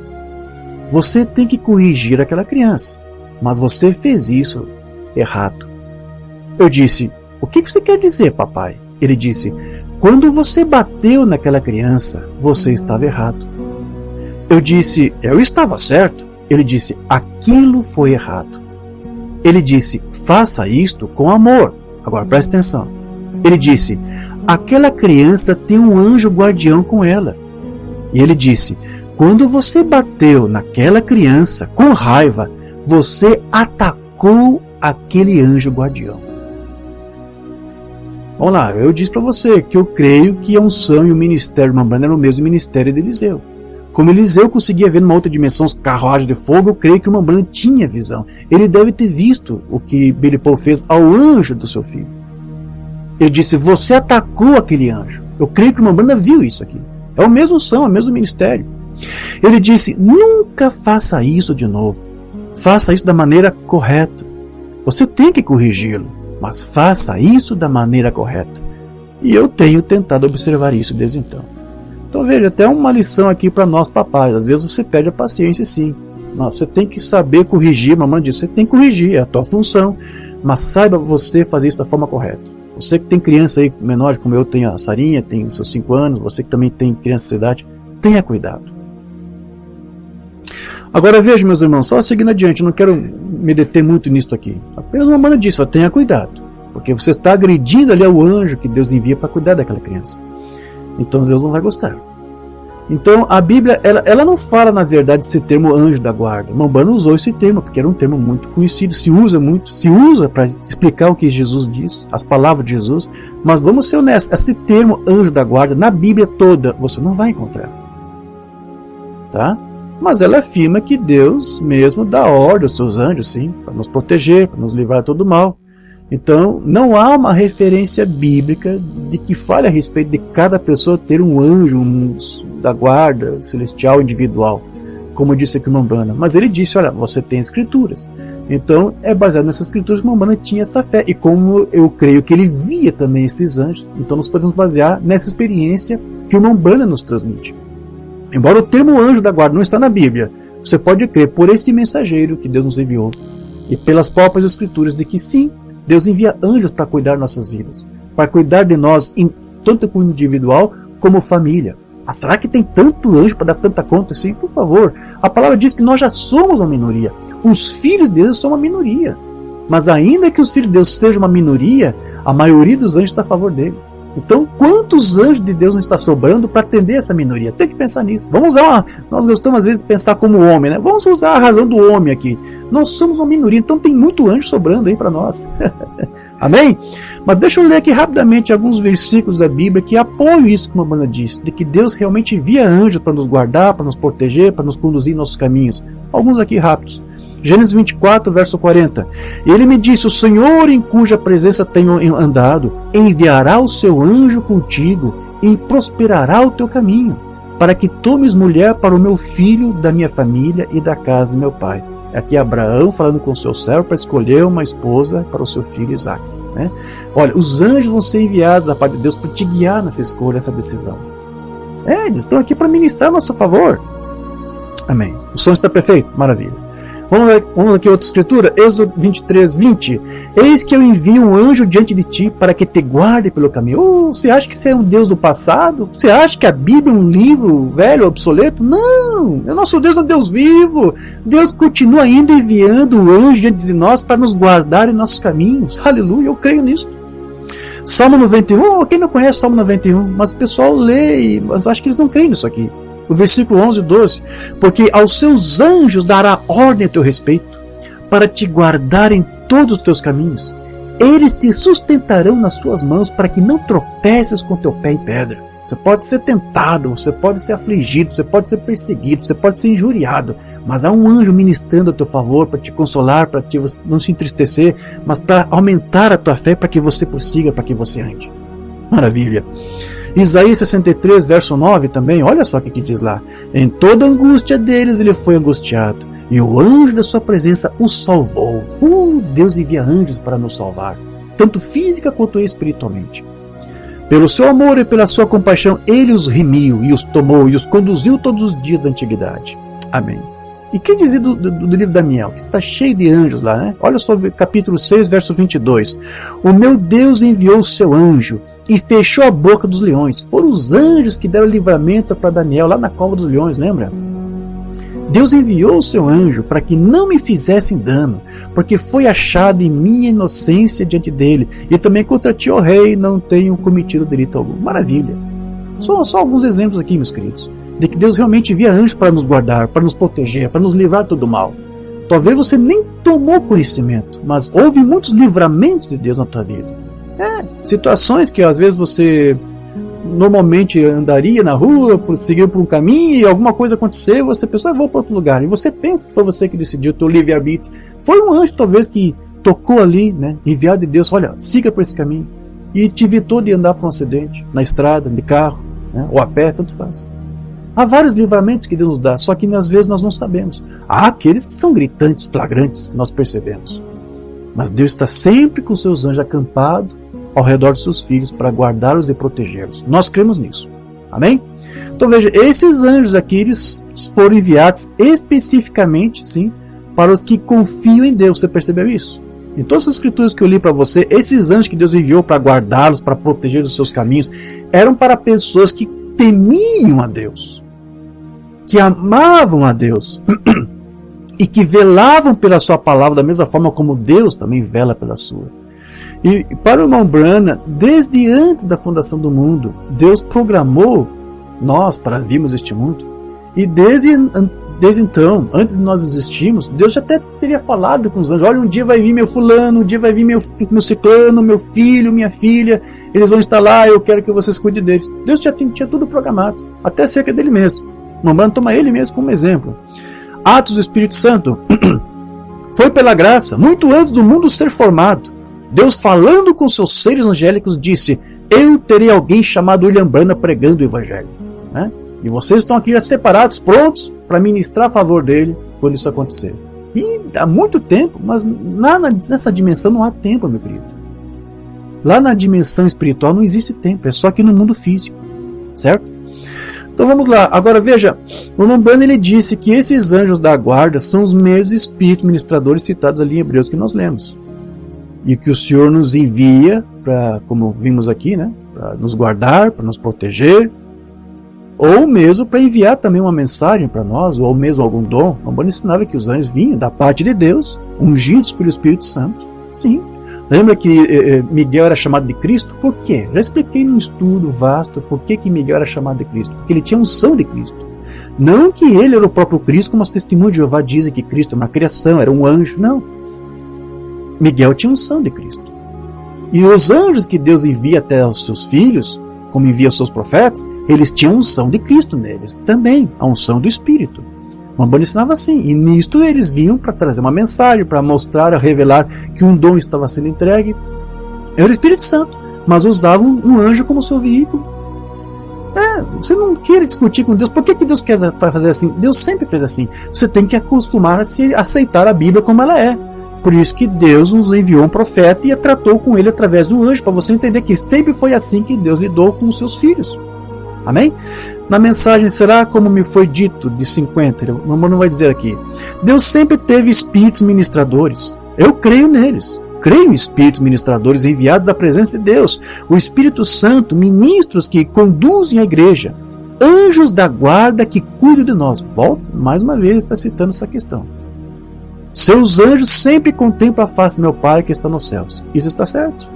Você tem que corrigir aquela criança, mas você fez isso errado. Eu disse, o que você quer dizer, papai? Ele disse, quando você bateu naquela criança, você estava errado. Eu disse, eu estava certo. Ele disse, aquilo foi errado. Ele disse, faça isto com amor. Agora preste atenção. Ele disse, aquela criança tem um anjo guardião com ela. E ele disse, quando você bateu naquela criança com raiva, você atacou aquele anjo guardião. Vamos lá, eu disse para você que eu creio que a unção e o ministério de Mambrana era o mesmo ministério de Eliseu. Como Eliseu conseguia ver numa outra dimensão carruagem de fogo, eu creio que o Mambrana tinha visão. Ele deve ter visto o que Billy Paul fez ao anjo do seu filho. Ele disse, você atacou aquele anjo. Eu creio que o Mambrana viu isso aqui. É o mesmo unção, é o mesmo ministério. Ele disse, nunca faça isso de novo. Faça isso da maneira correta. Você tem que corrigi-lo, mas faça isso da maneira correta. E eu tenho tentado observar isso desde então. Então veja, até uma lição aqui para nós papais. Às vezes você perde a paciência sim. Não, você tem que saber corrigir, a mamãe disse, você tem que corrigir, é a tua função. Mas saiba você fazer isso da forma correta. Você que tem criança aí menor, como eu tenho a Sarinha, tem seus 5 anos, você que também tem criança dessa idade, tenha cuidado. Agora veja, meus irmãos, só seguindo adiante, eu não quero me deter muito nisso aqui. Apenas uma mana disse, tenha cuidado. porque você está agredindo ali ao anjo que Deus envia para cuidar daquela criança. Então Deus não vai gostar. Então a Bíblia, ela não fala na verdade esse termo anjo da guarda. Umbanda usou esse termo porque era um termo muito conhecido, se usa para explicar o que Jesus diz, as palavras de Jesus. Mas vamos ser honestos, esse termo anjo da guarda na Bíblia toda você não vai encontrar, tá? Mas ela afirma que Deus mesmo dá ordem aos seus anjos, sim, para nos proteger, para nos livrar de todo mal. Então, não há uma referência bíblica de que fale a respeito de cada pessoa ter um anjo da guarda celestial individual, como disse aqui o Umbanda. Mas ele disse, olha, você tem escrituras. Então, é baseado nessas escrituras que o Umbanda tinha essa fé. E como eu creio que ele via também esses anjos, então nós podemos basear nessa experiência que o Umbanda nos transmite. Embora o termo anjo da guarda não está na Bíblia, você pode crer por esse mensageiro que Deus nos enviou e pelas próprias escrituras de que sim, Deus envia anjos para cuidar de nossas vidas, para cuidar de nós, tanto como individual como família. Mas será que tem tanto anjo para dar tanta conta assim? Por favor, a palavra diz que nós já somos uma minoria. Os filhos de Deus são uma minoria. Mas ainda que os filhos de Deus sejam uma minoria, a maioria dos anjos está a favor dele. Então, quantos anjos de Deus não está sobrando para atender essa minoria? Tem que pensar nisso. Nós gostamos às vezes de pensar como homem, né? Vamos usar a razão do homem aqui. Nós somos uma minoria, então tem muito anjo sobrando aí para nós. Amém? Mas deixa eu ler aqui rapidamente alguns versículos da Bíblia que apoiam isso que a Umbanda diz, de que Deus realmente envia anjos para nos guardar, para nos proteger, para nos conduzir em nossos caminhos. Alguns aqui rápidos. Gênesis 24, verso 40. Ele me disse, o Senhor em cuja presença tenho andado, enviará o seu anjo contigo e prosperará o teu caminho, para que tomes mulher para o meu filho, da minha família e da casa de meu pai. Aqui Abraão falando com o seu servo para escolher uma esposa para o seu filho Isaac, né? Olha, os anjos vão ser enviados da parte de Deus para te guiar nessa escolha, nessa decisão. Eles estão aqui para ministrar a nosso favor. Amém. O som está perfeito? Maravilha. Vamos aqui outra escritura, Êxodo 23, 20. Eis que eu envio um anjo diante de ti para que te guarde pelo caminho. Você acha que você é um Deus do passado? Você acha que a Bíblia é um livro velho, obsoleto? Não! O nosso Deus é um Deus vivo. Deus continua ainda enviando o anjo diante de nós para nos guardar em nossos caminhos. Aleluia, eu creio nisso. Salmo 91, quem não conhece Salmo 91? Mas o pessoal lê, mas eu acho que eles não creem nisso aqui. O versículo 11 e 12, porque aos seus anjos dará ordem a teu respeito, para te guardar em todos os teus caminhos. Eles te sustentarão nas suas mãos, para que não tropeces com teu pé em pedra. Você pode ser tentado, você pode ser afligido, você pode ser perseguido, você pode ser injuriado, mas há um anjo ministrando a teu favor, para te consolar, para te não se entristecer, mas para aumentar a tua fé, para que você prossiga, para que você ande. Maravilha! Isaías 63, verso 9 também, olha só o que diz lá. Em toda a angústia deles ele foi angustiado, e o anjo da sua presença o salvou. Deus envia anjos para nos salvar, tanto física quanto espiritualmente. Pelo seu amor e pela sua compaixão, ele os remiu e os tomou e os conduziu todos os dias da antiguidade. Amém. E que dizer do livro de Daniel, que está cheio de anjos lá, né? Olha só o capítulo 6, verso 22. O meu Deus enviou o seu anjo e fechou a boca dos leões. Foram os anjos que deram livramento para Daniel lá na cova dos leões, lembra? Deus enviou o seu anjo para que não me fizessem dano, porque foi achado em minha inocência diante dele, e também contra ti, ó rei, não tenho cometido delito algum. Maravilha. Só alguns exemplos aqui, meus queridos, de que Deus realmente envia anjos para nos guardar, para nos proteger, para nos livrar de todo mal. Talvez você nem tomou conhecimento, mas houve muitos livramentos de Deus na tua vida. Situações que às vezes você normalmente andaria na rua, seguiu por um caminho e alguma coisa aconteceu, você pensou, eu vou para outro lugar, e você pensa que foi você que decidiu, o teu livre-arbítrio. Foi um anjo talvez que tocou ali, né, enviado de Deus, olha, siga por esse caminho, e te evitou de andar por um acidente, na estrada, de carro, né, ou a pé, tanto faz. Há vários livramentos que Deus nos dá, só que às vezes nós não sabemos. Há aqueles que são gritantes, flagrantes, nós percebemos. Mas Deus está sempre com seus anjos acampados ao redor dos seus filhos para guardá-los e protegê-los. Nós cremos nisso. Amém? Então veja, esses anjos aqui, eles foram enviados especificamente, sim, para os que confiam em Deus. Você percebeu isso? Em todas as escrituras que eu li para você, esses anjos que Deus enviou para guardá-los, para proteger os seus caminhos, eram para pessoas que temiam a Deus, que amavam a Deus e que velavam pela sua palavra da mesma forma como Deus também vela pela sua. E para o irmão Branham, desde antes da fundação do mundo, Deus programou nós para virmos este mundo. E desde então, antes de nós existirmos, Deus já até teria falado com os anjos: olha, um dia vai vir meu fulano, um dia vai vir meu ciclano, meu filho, minha filha, eles vão estar lá, eu quero que vocês cuidem deles. Deus já tinha tudo programado, até acerca dele mesmo. O irmão Branham toma ele mesmo como exemplo. Atos do Espírito Santo. Foi pela graça, muito antes do mundo ser formado. Deus, falando com seus seres angélicos, disse: eu terei alguém chamado William Branham pregando o Evangelho. Né? E vocês estão aqui já separados, prontos para ministrar a favor dele quando isso acontecer. E há muito tempo, mas nessa dimensão não há tempo, meu querido. Lá na dimensão espiritual não existe tempo, é só aqui no mundo físico. Certo? Então vamos lá. Agora veja, o irmão Branham, ele disse que esses anjos da guarda são os mesmos espíritos ministradores citados ali em Hebreus que nós lemos. E que o Senhor nos envia para, como vimos aqui, né, para nos guardar, para nos proteger, ou mesmo para enviar também uma mensagem para nós, ou mesmo algum dom. O irmão Branham ensinava que os anjos vinham da parte de Deus, ungidos pelo Espírito Santo. Sim. Lembra que Miguel era chamado de Cristo? Por quê? Já expliquei num estudo vasto por que Miguel era chamado de Cristo. Porque ele tinha unção de Cristo. Não que ele era o próprio Cristo, como os testemunhos de Jeová dizem que Cristo é uma criação, era um anjo. Não. Miguel tinha unção de Cristo. E os anjos que Deus envia até os seus filhos, como envia os seus profetas, eles tinham unção de Cristo neles. Também a unção do Espírito. O irmão Branham ensinava assim, e nisto eles vinham para trazer uma mensagem, para mostrar, revelar que um dom estava sendo entregue. Era o Espírito Santo, mas usavam um anjo como seu veículo. Você não queira discutir com Deus, por que Deus quer fazer assim? Deus sempre fez assim. Você tem que acostumar a se aceitar a Bíblia como ela é. Por isso que Deus nos enviou um profeta e tratou com ele através do anjo, para você entender que sempre foi assim que Deus lidou com os seus filhos. Amém? Na mensagem, será como me foi dito, de 50, o irmão não vai dizer aqui. Deus sempre teve espíritos ministradores. Eu creio neles. Creio em espíritos ministradores enviados à presença de Deus. O Espírito Santo, ministros que conduzem a igreja. Anjos da guarda que cuidam de nós. Volto, mais uma vez, está citando essa questão. Seus anjos sempre contemplam a face do meu Pai que está nos céus. Isso está certo.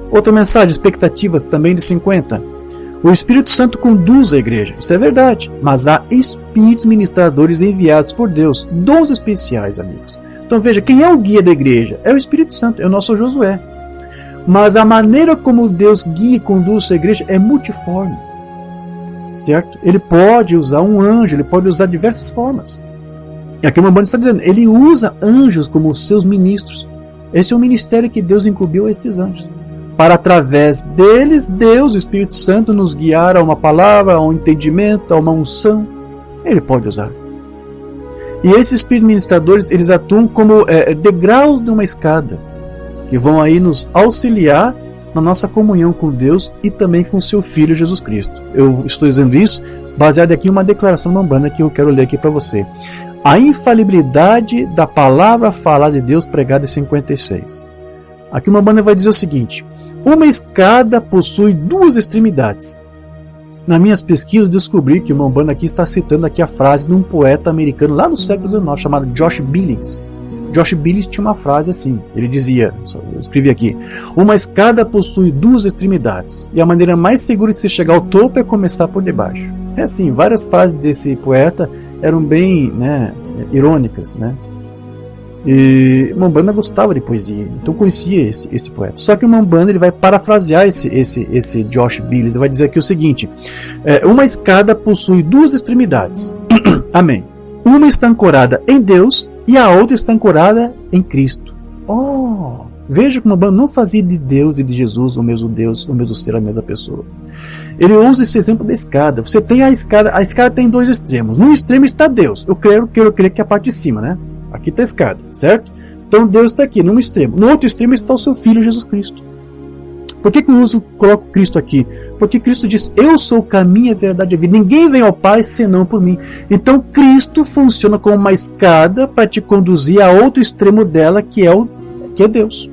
Outra mensagem, expectativas, também de 50. O Espírito Santo conduz a igreja, isso é verdade, mas há espíritos ministradores enviados por Deus, dons especiais, amigos. Então veja, quem é o guia da igreja? É o Espírito Santo, é o nosso Josué. Mas a maneira como Deus guia e conduz a igreja é multiforme, certo? Ele pode usar um anjo, ele pode usar diversas formas. E aqui o irmão Branham está dizendo, ele usa anjos como seus ministros. Esse é o ministério que Deus incumbiu a esses anjos. Para através deles, Deus, o Espírito Santo, nos guiar a uma palavra, a um entendimento, a uma unção. Ele pode usar. E esses espíritos ministradores, eles atuam como degraus de uma escada, que vão aí nos auxiliar na nossa comunhão com Deus e também com o seu Filho Jesus Cristo. Eu estou dizendo isso baseado aqui em uma declaração mambana que eu quero ler aqui para você. A infalibilidade da palavra falada de Deus pregada em 56. Aqui o Mambana vai dizer o seguinte: uma escada possui duas extremidades. Nas minhas pesquisas, descobri que o Mambana aqui está citando aqui a frase de um poeta americano lá no século XIX, chamado Josh Billings. Josh Billings tinha uma frase assim, ele dizia, eu escrevi aqui: uma escada possui duas extremidades, e a maneira mais segura de se chegar ao topo é começar por debaixo. É assim, várias frases desse poeta eram bem irônicas, né? E Mambana gostava de poesia, então conhecia esse poeta. Só que o Mambana ele vai parafrasear esse Josh Billings, ele vai dizer aqui o seguinte: uma escada possui duas extremidades. Amém. Uma está ancorada em Deus e a outra está ancorada em Cristo. Veja como o Mambana não fazia de Deus e de Jesus o mesmo Deus, o mesmo ser, a mesma pessoa. Ele usa esse exemplo da escada. Você tem a escada tem dois extremos. No extremo está Deus. Eu quero crer que é a parte de cima, né? Aqui está a escada, certo? Então Deus está aqui, num extremo. No outro extremo está o seu Filho Jesus Cristo. Por que eu coloco Cristo aqui? Porque Cristo diz: eu sou o caminho, a verdade e a vida. Ninguém vem ao Pai senão por mim. Então Cristo funciona como uma escada para te conduzir a outro extremo dela, que é Deus.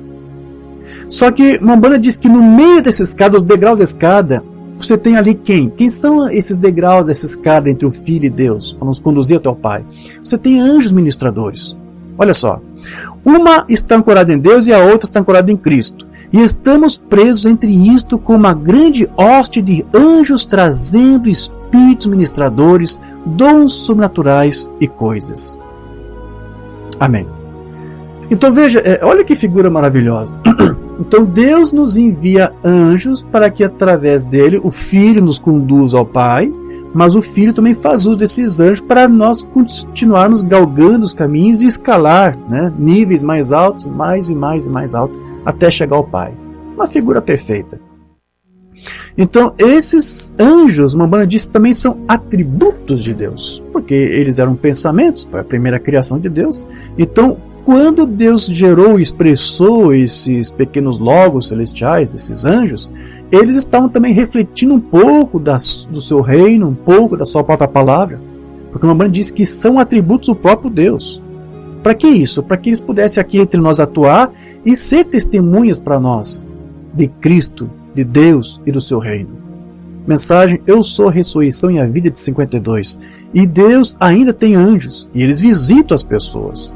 Só que Mambana diz que no meio dessa escada, os degraus da escada, você tem ali quem? Quem são esses degraus dessa escada entre o Filho e Deus, para nos conduzir até o Pai? Você tem anjos ministradores. Olha só. Uma está ancorada em Deus e a outra está ancorada em Cristo. E estamos presos entre isto com uma grande hoste de anjos trazendo espíritos ministradores, dons sobrenaturais e coisas. Amém. Então veja, olha que figura maravilhosa. Então Deus nos envia anjos para que através dele o Filho nos conduza ao Pai, mas o Filho também faz uso desses anjos para nós continuarmos galgando os caminhos e escalar, né, níveis mais altos, mais e mais e mais altos, até chegar ao Pai. Uma figura perfeita. Então esses anjos, Umbanda disse, também são atributos de Deus, porque eles eram pensamentos, foi a primeira criação de Deus. Então quando Deus gerou e expressou esses pequenos logos celestiais, esses anjos, eles estavam também refletindo um pouco do seu reino, um pouco da sua própria palavra, porque o Umbanda diz que são atributos do próprio Deus. Para que isso? Para que eles pudessem aqui entre nós atuar e ser testemunhas para nós de Cristo, de Deus e do seu reino. Mensagem: eu sou a ressurreição e a vida, de 52. E Deus ainda tem anjos, e eles visitam as pessoas.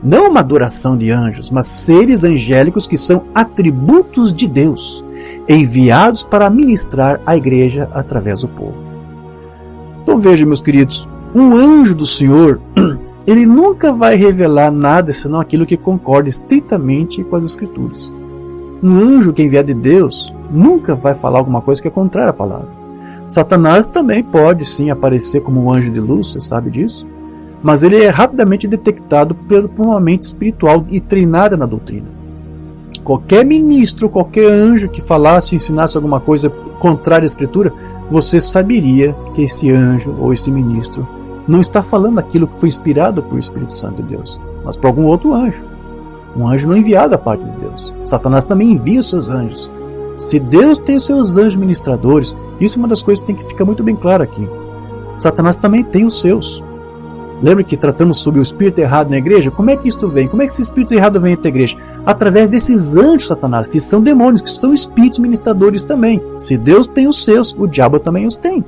Não uma adoração de anjos, mas seres angélicos que são atributos de Deus, enviados para ministrar a igreja através do povo. Então veja, meus queridos, um anjo do Senhor, ele nunca vai revelar nada senão aquilo que concorda estritamente com as Escrituras. Um anjo que é enviado de Deus nunca vai falar alguma coisa que é contrária à palavra. Satanás também pode sim aparecer como um anjo de luz, você sabe disso, mas ele é rapidamente detectado por uma mente espiritual e treinada na doutrina. Qualquer ministro, qualquer anjo que falasse, ensinasse alguma coisa contrária à Escritura, você saberia que esse anjo ou esse ministro não está falando aquilo que foi inspirado por Espírito Santo de Deus, mas por algum outro anjo. Um anjo não enviado da parte de Deus. Satanás também envia os seus anjos. Se Deus tem os seus anjos ministradores, isso é uma das coisas que tem que ficar muito bem claro aqui. Satanás também tem os seus. Lembra que tratamos sobre o espírito errado na igreja? Como é que isso vem? Como é que esse espírito errado vem entre a igreja? Através desses anjos, Satanás, que são demônios, que são espíritos ministradores também. Se Deus tem os seus, o diabo também os tem.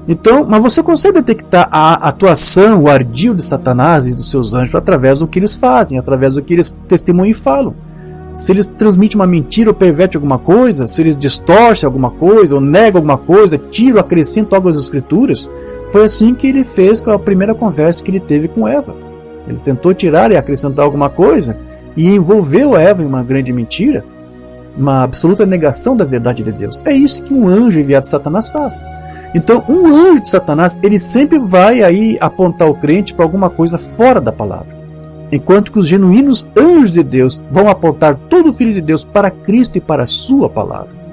Então, mas você consegue detectar a atuação, o ardil de Satanás e dos seus anjos através do que eles fazem, através do que eles testemunham e falam. Se eles transmitem uma mentira ou pervertem alguma coisa, se eles distorcem alguma coisa ou negam alguma coisa, tiram, acrescentam algo às Escrituras, foi assim que ele fez com a primeira conversa que ele teve com Eva. Ele tentou tirar e acrescentar alguma coisa e envolveu Eva em uma grande mentira, uma absoluta negação da verdade de Deus. É isso que um anjo enviado de Satanás faz. Então, um anjo de Satanás, ele sempre vai aí apontar o crente para alguma coisa fora da palavra. Enquanto que os genuínos anjos de Deus vão apontar todo o Filho de Deus para Cristo e para a sua palavra.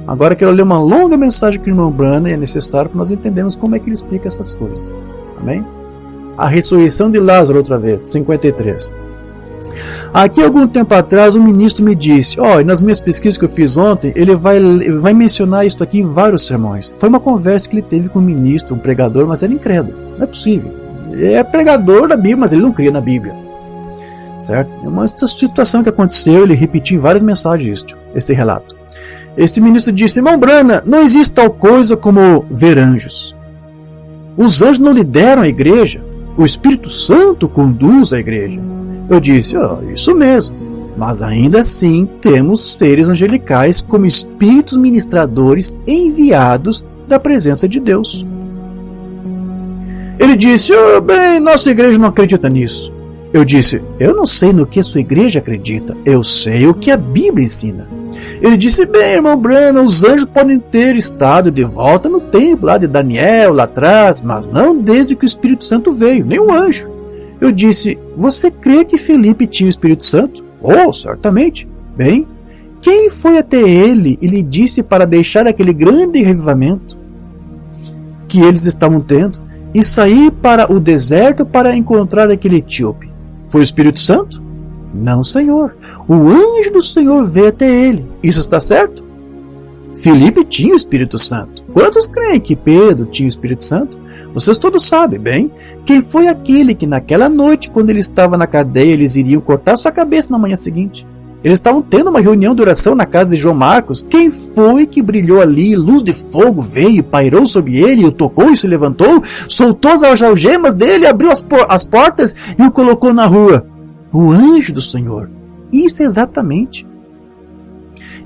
Agora eu quero ler uma longa mensagem que o irmão Branham é necessário para nós entendermos como é que ele explica essas coisas. Amém? A ressurreição de Lázaro outra vez, 53. Aqui, algum tempo atrás, um ministro me disse, nas minhas pesquisas que eu fiz ontem, ele vai mencionar isso aqui em vários sermões. Foi uma conversa que ele teve com um ministro, um pregador, mas era incrédulo. Não é possível. Ele é pregador da Bíblia, mas ele não cria na Bíblia. Certo? É uma situação que aconteceu, ele repetiu em várias mensagens este relato. Este ministro disse, irmão Branham, não existe tal coisa como ver anjos. Os anjos não lideram a igreja. O Espírito Santo conduz a igreja. Eu disse, isso mesmo, mas ainda assim temos seres angelicais como espíritos ministradores enviados da presença de Deus. Ele disse, bem, nossa igreja não acredita nisso. Eu disse, eu não sei no que a sua igreja acredita, eu sei o que a Bíblia ensina. Ele disse, bem, irmão Branham, os anjos podem ter estado de volta no templo lá de Daniel, lá atrás, mas não desde que o Espírito Santo veio, nem um anjo. Eu disse, você crê que Felipe tinha o Espírito Santo? Certamente. Bem, quem foi até ele e lhe disse para deixar aquele grande revivamento que eles estavam tendo e sair para o deserto para encontrar aquele etíope? Foi o Espírito Santo? Não, Senhor. O anjo do Senhor veio até ele. Isso está certo? Felipe tinha o Espírito Santo. Quantos creem que Pedro tinha o Espírito Santo? Vocês todos sabem, bem, quem foi aquele que naquela noite, quando ele estava na cadeia, eles iriam cortar sua cabeça na manhã seguinte? Eles estavam tendo uma reunião de oração na casa de João Marcos. Quem foi que brilhou ali? Luz de fogo veio, pairou sobre ele, o tocou e se levantou, soltou as algemas dele, abriu as portas e o colocou na rua. O anjo do Senhor. Isso exatamente.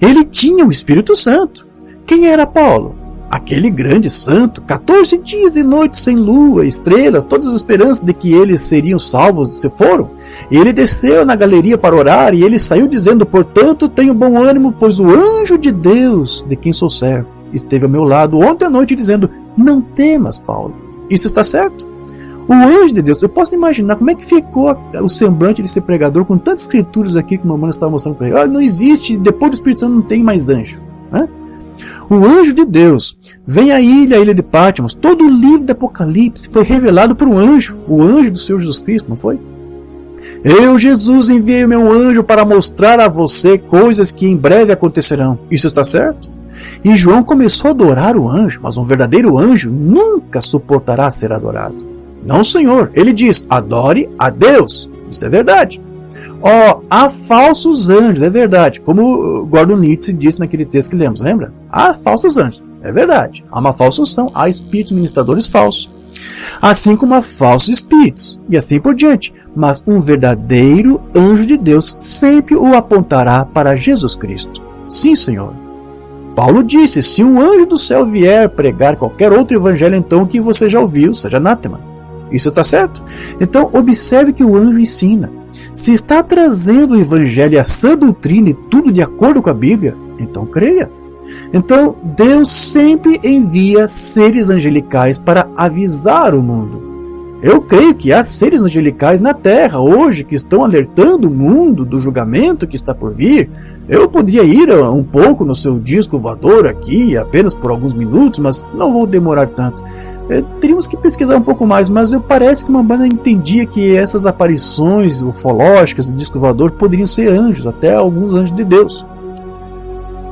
Ele tinha o Espírito Santo. Quem era Paulo? Aquele grande santo, 14 dias e noites sem lua, estrelas, todas as esperanças de que eles seriam salvos se foram. Ele desceu na galeria para orar e ele saiu dizendo: portanto, tenho bom ânimo, pois o anjo de Deus, de quem sou servo, esteve ao meu lado ontem à noite dizendo: não temas, Paulo. Isso está certo? O anjo de Deus, eu posso imaginar como é que ficou o semblante desse pregador com tantas escrituras aqui que o mamãe estava mostrando para ele. Não existe, depois do Espírito Santo não tem mais anjo, né? O anjo de Deus vem à ilha de Patmos. Todo o livro do Apocalipse foi revelado por um anjo, o anjo do Senhor Jesus Cristo, não foi? Eu, Jesus, enviei o meu anjo para mostrar a você coisas que em breve acontecerão. Isso está certo? E João começou a adorar o anjo, mas um verdadeiro anjo nunca suportará ser adorado. Não, Senhor. Ele diz: adore a Deus. Isso é verdade. Há falsos anjos, é verdade. Como Gordon Nietzsche disse naquele texto que lemos, lembra? Há falsos anjos, é verdade. Há uma falsa unção, há espíritos ministradores falsos. Assim como há falsos espíritos, e assim por diante. Mas um verdadeiro anjo de Deus sempre o apontará para Jesus Cristo. Sim, Senhor. Paulo disse: se um anjo do céu vier pregar qualquer outro evangelho, então que você já ouviu, seja anátema. Isso está certo? Então observe que o anjo ensina. Se está trazendo o evangelho e a sã doutrina e tudo de acordo com a Bíblia, então creia. Então Deus sempre envia seres angelicais para avisar o mundo. Eu creio que há seres angelicais na Terra hoje que estão alertando o mundo do julgamento que está por vir. Eu poderia ir um pouco no seu disco voador aqui, apenas por alguns minutos, mas não vou demorar tanto. Teríamos que pesquisar um pouco mais, mas parece que uma banda entendia que essas aparições ufológicas de disco voador poderiam ser anjos, até alguns anjos de Deus.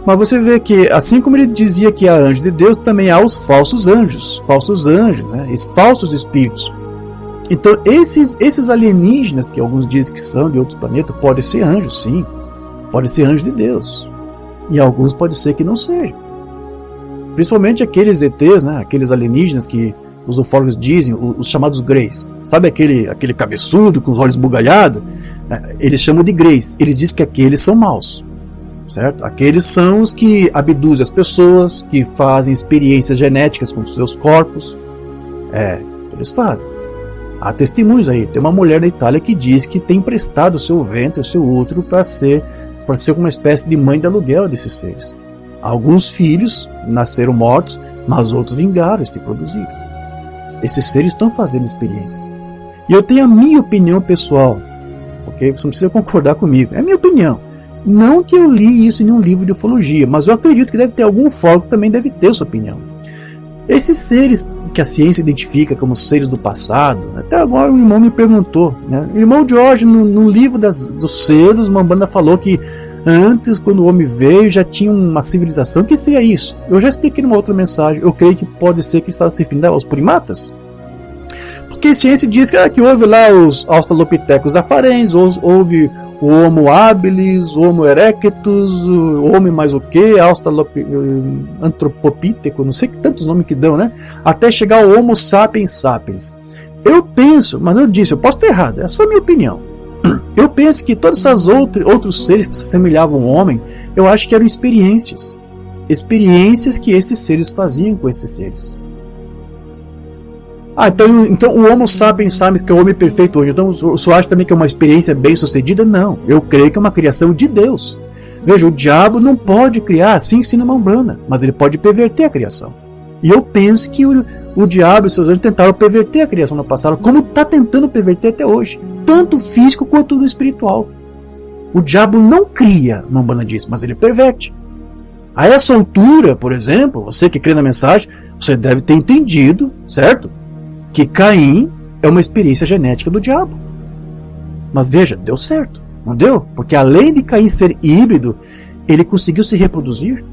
Mas você vê que, assim como ele dizia que há anjos de Deus, também há os falsos anjos, né? Os falsos espíritos. Então esses alienígenas, que alguns dizem que são de outros planetas, podem ser anjos, sim. Podem ser anjos de Deus. E alguns podem ser que não sejam. Principalmente aqueles ETs, né, aqueles alienígenas que os ufólogos dizem, os chamados greys. Sabe aquele cabeçudo com os olhos bugalhados? Eles chamam de greys. Eles dizem que aqueles são maus. Certo? Aqueles são os que abduzem as pessoas, que fazem experiências genéticas com seus corpos. Eles fazem. Há testemunhos aí. Tem uma mulher da Itália que diz que tem emprestado o seu ventre, o seu útero, para ser uma espécie de mãe de aluguel desses seres. Alguns filhos nasceram mortos, mas outros vingaram e se produziram. Esses seres estão fazendo experiências. E eu tenho a minha opinião pessoal, ok? Você não precisa concordar comigo. É a minha opinião. Não que eu li isso em nenhum livro de ufologia, mas eu acredito que deve ter algum ufólogo que também deve ter sua opinião. Esses seres que a ciência identifica como seres do passado, até agora um irmão me perguntou, né? O irmão George, no livro dos seres, uma banda falou que antes, quando o homem veio, já tinha uma civilização. O que seria isso? Eu já expliquei numa outra mensagem. Eu creio que pode ser que estava se referindo aos primatas. Porque a ciência diz que houve lá os australopithecus afarenses, houve o Homo habilis, o Homo erectus, o homem mais o que, antropopíteco, não sei que tantos nomes que dão, né? Até chegar ao Homo sapiens sapiens. Eu penso, mas eu posso estar errado, é só a minha opinião. Eu penso que todos esses outros seres que se assemelhavam ao homem, eu acho que eram experiências que esses seres faziam com esses seres. Então o Homo sapiens sapiens, que é o homem perfeito hoje, então o senhor acha também que é uma experiência bem sucedida? Não, eu creio que é uma criação de Deus. Veja, o diabo não pode criar, assim ensina a Umbanda, mas ele pode perverter a criação. E eu penso que o diabo e seus anjos tentaram perverter a criação no passado, como está tentando perverter até hoje, tanto físico quanto no espiritual. O diabo não cria, a Umbanda diz, mas ele perverte. A essa altura, por exemplo, você que crê na mensagem, você deve ter entendido, certo? Que Caim é uma experiência genética do diabo. Mas veja, deu certo, não deu? Porque além de Caim ser híbrido, ele conseguiu se reproduzir.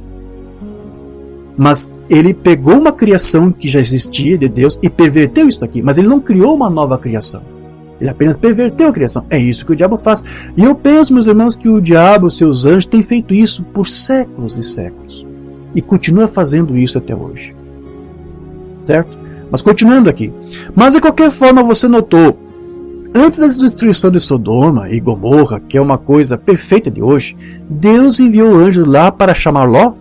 Mas ele pegou uma criação que já existia de Deus e perverteu isso aqui. Mas ele não criou uma nova criação. Ele apenas perverteu a criação. É isso que o diabo faz. E eu penso, meus irmãos, que o diabo e os seus anjos têm feito isso por séculos e séculos. E continua fazendo isso até hoje. Certo? Mas continuando aqui. Mas de qualquer forma você notou Antes da destruição de Sodoma e Gomorra, que é uma coisa perfeita de hoje, Deus enviou anjos lá para chamar Ló?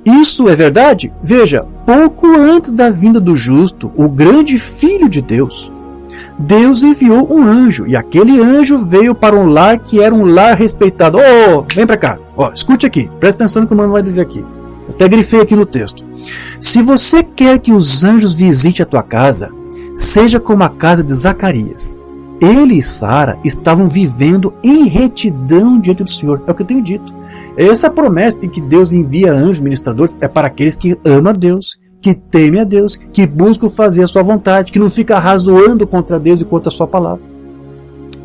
Isso é verdade? Veja, pouco antes da vinda do justo, o grande Filho de Deus, Deus enviou um anjo, e aquele anjo veio para um lar que era um lar respeitado. Vem para cá, escute aqui, presta atenção no que o mano vai dizer aqui. Eu até grifei aqui no texto. Se você quer que os anjos visitem a tua casa, seja como a casa de Zacarias. Ele e Sara estavam vivendo em retidão diante do Senhor. É o que eu tenho dito. Essa promessa de que Deus envia anjos ministradores é para aqueles que amam a Deus, que temem a Deus, que buscam fazer a sua vontade, que não fica razoando contra Deus e contra a sua palavra.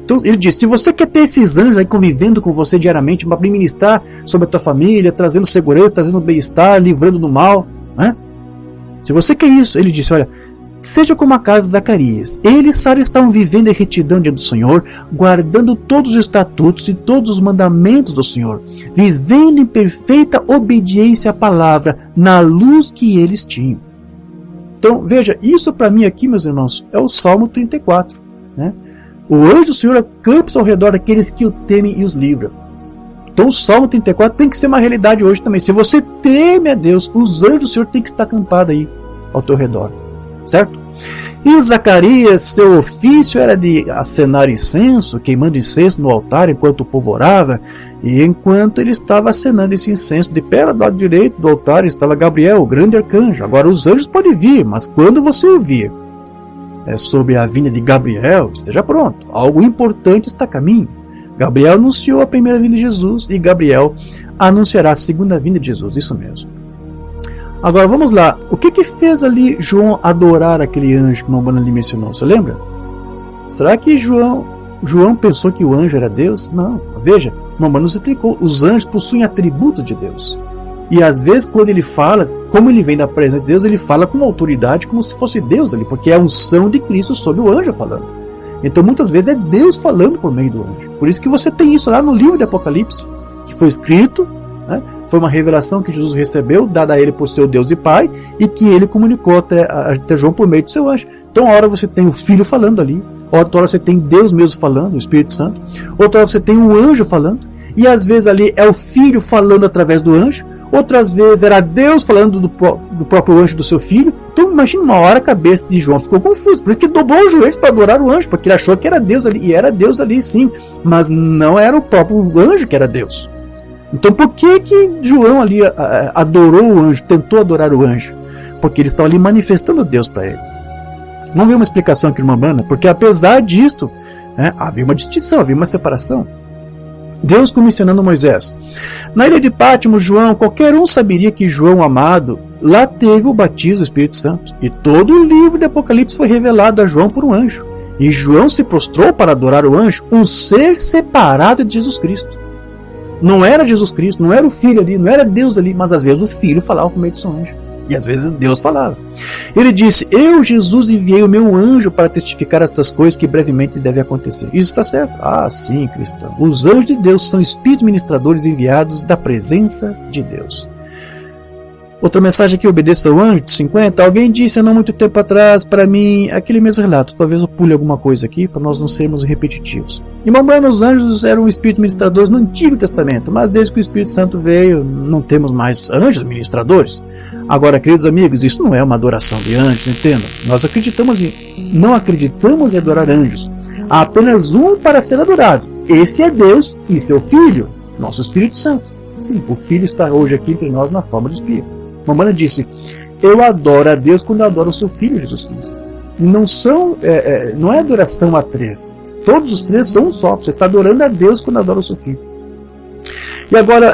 Então ele diz, se você quer ter esses anjos aí convivendo com você diariamente para ministrar sobre a tua família, trazendo segurança, trazendo bem-estar, livrando do mal, né? Se você quer isso, ele disse, olha, seja como a casa de Zacarias. Ele e Sara estavam vivendo em retidão diante do Senhor, guardando todos os estatutos e todos os mandamentos do Senhor, vivendo em perfeita obediência à palavra, na luz que eles tinham. Então, veja, isso para mim aqui, meus irmãos, é o Salmo 34. Né? O anjo do Senhor acampa-se ao redor daqueles que o temem e os livra. Então o Salmo 34 tem que ser uma realidade hoje também. Se você teme a Deus, os anjos do Senhor têm que estar acampados aí ao teu redor. Certo? E Zacarias, seu ofício era de acenar incenso, queimando incenso no altar enquanto o povo orava, e enquanto ele estava acenando esse incenso, de pé do lado direito do altar estava Gabriel, o grande arcanjo. Agora os anjos podem vir, mas quando você ouvir sobre a vinda de Gabriel, esteja pronto, algo importante está a caminho. Gabriel anunciou a primeira vinda de Jesus e Gabriel anunciará a segunda vinda de Jesus, isso mesmo. Agora vamos lá, o que fez ali João adorar aquele anjo que o Mamãe ali mencionou? Você lembra? Será que João pensou que o anjo era Deus? Não, veja, o Mamãe nos explicou, os anjos possuem atributos de Deus. E às vezes quando ele fala, como ele vem da presença de Deus, ele fala com autoridade como se fosse Deus ali, porque é a unção de Cristo sobre o anjo falando. Então muitas vezes é Deus falando por meio do anjo. Por isso que você tem isso lá no livro de Apocalipse, que foi escrito, né? Foi uma revelação que Jesus recebeu, dada a ele por seu Deus e Pai, e que ele comunicou até João por meio do seu anjo. Então, uma hora você tem o Filho falando ali, outra hora você tem Deus mesmo falando, o Espírito Santo, outra hora você tem um anjo falando, e às vezes ali é o Filho falando através do anjo, outras vezes era Deus falando do próprio anjo do seu Filho. Então, imagina, uma hora a cabeça de João ficou confusa, porque dobrou os joelhos para adorar o anjo, porque ele achou que era Deus ali, e era Deus ali sim, mas não era o próprio anjo que era Deus. Então por que João ali adorou o anjo, tentou adorar o anjo? Porque ele estava ali manifestando Deus para ele. Vamos ver uma explicação aqui, irmã Mana, porque apesar disto, havia uma distinção, havia uma separação. Deus comissionando Moisés. Na ilha de Pátmos, João, qualquer um saberia que João amado, lá teve o batismo do Espírito Santo. E todo o livro de Apocalipse foi revelado a João por um anjo. E João se prostrou para adorar o anjo, um ser separado de Jesus Cristo. Não era Jesus Cristo, não era o Filho ali, não era Deus ali, mas às vezes o Filho falava por meio do seu anjo. E às vezes Deus falava. Ele disse, eu, Jesus, enviei o meu anjo para testificar estas coisas que brevemente devem acontecer. Isso está certo? Ah, sim, cristão. Os anjos de Deus são espíritos ministradores enviados da presença de Deus. Outra mensagem aqui, obedeça ao anjo, de 50. Alguém disse há não muito tempo atrás para mim aquele mesmo relato. Talvez eu pule alguma coisa aqui para nós não sermos repetitivos. Irmão Brano, os anjos eram espíritos ministradores no Antigo Testamento, mas desde que o Espírito Santo veio, não temos mais anjos ministradores. Agora, queridos amigos, isso não é uma adoração de anjos, entendam. Nós não acreditamos em adorar anjos. Há apenas um para ser adorado. Esse é Deus e seu Filho, nosso Espírito Santo. Sim, o Filho está hoje aqui entre nós na forma do Espírito. Mamãe disse, eu adoro a Deus quando eu adoro o seu Filho, Jesus Cristo. Não é adoração a três. Todos os três são um só. Você está adorando a Deus quando adora o seu Filho. E agora,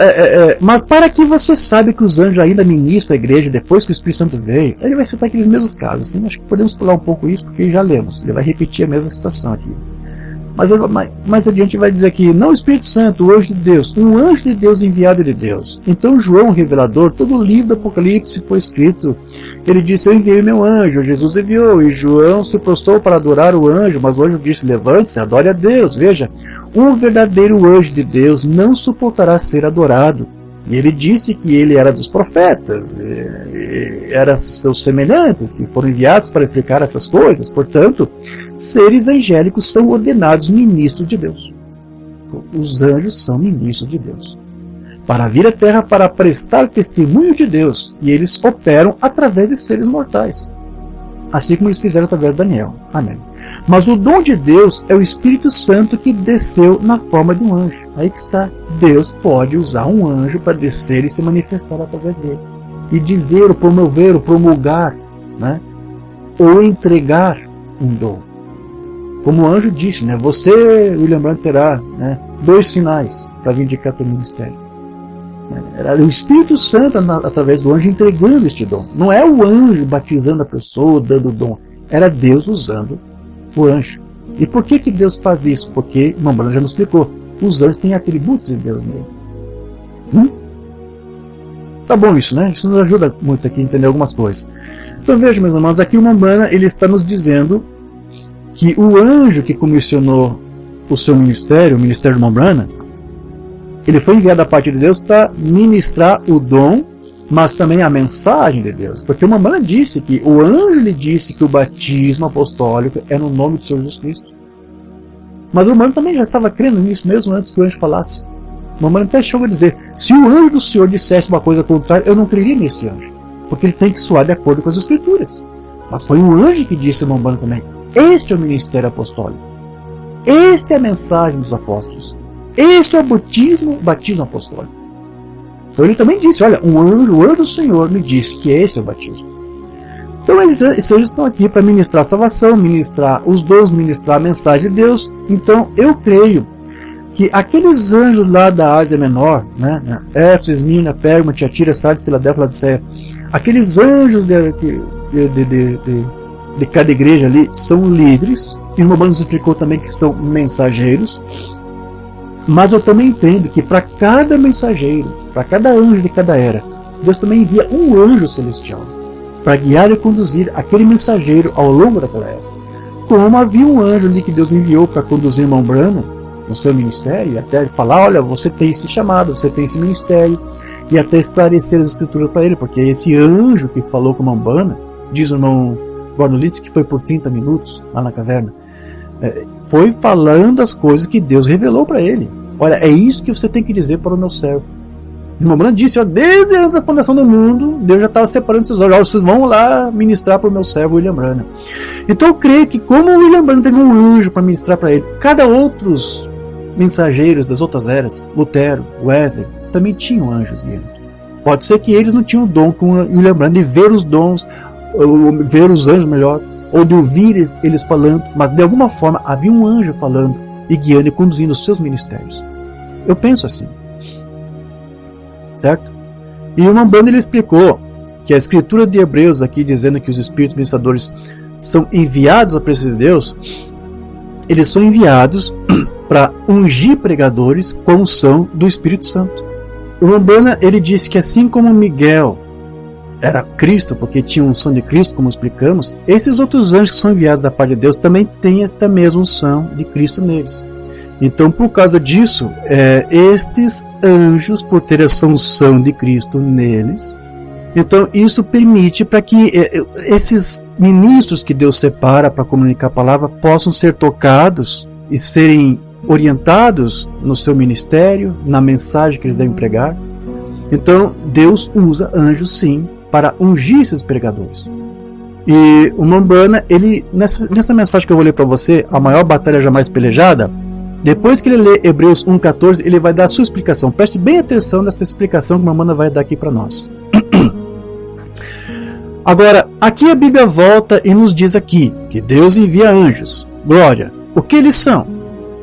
mas para que você saiba que os anjos ainda ministram a igreja depois que o Espírito Santo veio, ele vai citar aqueles mesmos casos. Assim, acho que podemos pular um pouco isso, porque já lemos. Ele vai repetir a mesma situação aqui. Mas mais adiante vai dizer aqui, não o Espírito Santo, o anjo de Deus, um anjo de Deus enviado de Deus. Então João, o revelador, todo o livro do Apocalipse foi escrito. Ele disse, eu enviei meu anjo, Jesus enviou, e João se prostrou para adorar o anjo, mas o anjo disse, levante-se, adore a Deus. Veja, um verdadeiro anjo de Deus não suportará ser adorado. E ele disse que ele era dos profetas, era seus semelhantes, que foram enviados para explicar essas coisas. Portanto, seres angélicos são ordenados ministros de Deus. Os anjos são ministros de Deus, para vir à Terra para prestar testemunho de Deus, e eles operam através de seres mortais, assim como eles fizeram através de Daniel. Amém. Mas o dom de Deus é o Espírito Santo que desceu na forma de um anjo. Aí que está. Deus pode usar um anjo para descer e se manifestar através dele, e dizer, ou promover, ou promulgar, né? Ou entregar um dom. Como o anjo disse, né? Você, William Branham, terá, né, 2 sinais para vindicar teu ministério. Era o Espírito Santo, através do anjo, entregando este dom. Não é o anjo batizando a pessoa, dando o dom. Era Deus usando o anjo. E por que Deus faz isso? Porque, o Branham já nos explicou, os anjos têm atributos de Deus nele. Tá bom isso, né? Isso nos ajuda muito aqui a entender algumas coisas. Então veja, meus irmãos, aqui o Branham, ele está nos dizendo que o anjo que comissionou o seu ministério, o ministério de Branham, ele foi enviado da parte de Deus para ministrar o dom, mas também a mensagem de Deus. Porque o Branham disse que o anjo lhe disse que o batismo apostólico é no nome do Senhor Jesus Cristo. Mas o Branham também já estava crendo nisso mesmo antes que o anjo falasse. O Branham até chegou a dizer, se o anjo do Senhor dissesse uma coisa contrária, eu não creria nesse anjo, porque ele tem que soar de acordo com as Escrituras. Mas foi o anjo que disse ao Branham também, este é o ministério apostólico, esta é a mensagem dos apóstolos, este é o batismo apostólico. Então ele também disse, olha, o anjo do Senhor me disse que esse é o batismo. Então esses anjos estão aqui para ministrar a salvação, ministrar os dons, ministrar a mensagem de Deus. Então eu creio que aqueles anjos lá da Ásia Menor, né, Éfeso, Esmirna, Pérgamo, Tiatira, Sardes, Filadélfia, Laodiceia, aqueles anjos de cada igreja ali são livres, e o Branham nos explicou também que são mensageiros, mas eu também entendo que para cada mensageiro, para cada anjo de cada era, Deus também envia um anjo celestial para guiar e conduzir aquele mensageiro ao longo daquela era. Como havia um anjo ali que Deus enviou para conduzir o irmão Branham no seu ministério, e até falar, olha, você tem esse chamado, você tem esse ministério, e até esclarecer as escrituras para ele, porque esse anjo que falou com o irmão Branham, diz o irmão Gordon Litz que foi por 30 minutos lá na caverna, foi falando as coisas que Deus revelou para ele. Olha, é isso que você tem que dizer para o meu servo. O irmão Branham disse, ó, desde antes da fundação do mundo, Deus já estava separando esses olhos. Vocês vão lá ministrar para o meu servo William Branham. Então eu creio que como o William Branham teve um anjo para ministrar para ele, cada outros mensageiros das outras eras, Lutero, Wesley, também tinham anjos guiando. Pode ser que eles não tinham o dom com o William Branham de ver os dons, ou ver os anjos melhor, ou de ouvir eles falando, mas de alguma forma havia um anjo falando e guiando e conduzindo os seus ministérios. Eu penso assim. Certo? E o irmão Branham ele explicou que a escritura de Hebreus aqui dizendo que os espíritos ministradores são enviados à presença de Deus, eles são enviados para ungir pregadores com unção do Espírito Santo. O irmão Branham ele disse que assim como Miguel era Cristo, porque tinha unção de Cristo, como explicamos, esses outros anjos que são enviados da parte de Deus também têm esta mesma unção de Cristo neles. Então, por causa disso, estes anjos, por ter essa unção de Cristo neles, então isso permite para que esses ministros que Deus separa para comunicar a palavra possam ser tocados e serem orientados no seu ministério, na mensagem que eles devem pregar. Então, Deus usa anjos sim para ungir esses pregadores. E o irmão Branham, ele, nessa mensagem que eu vou ler para você, a maior batalha jamais pelejada, depois que ele lê Hebreus 1,14, ele vai dar a sua explicação. Preste bem atenção nessa explicação que o irmão Branham vai dar aqui para nós. Agora, aqui a Bíblia volta e nos diz aqui que Deus envia anjos. Glória! O que eles são?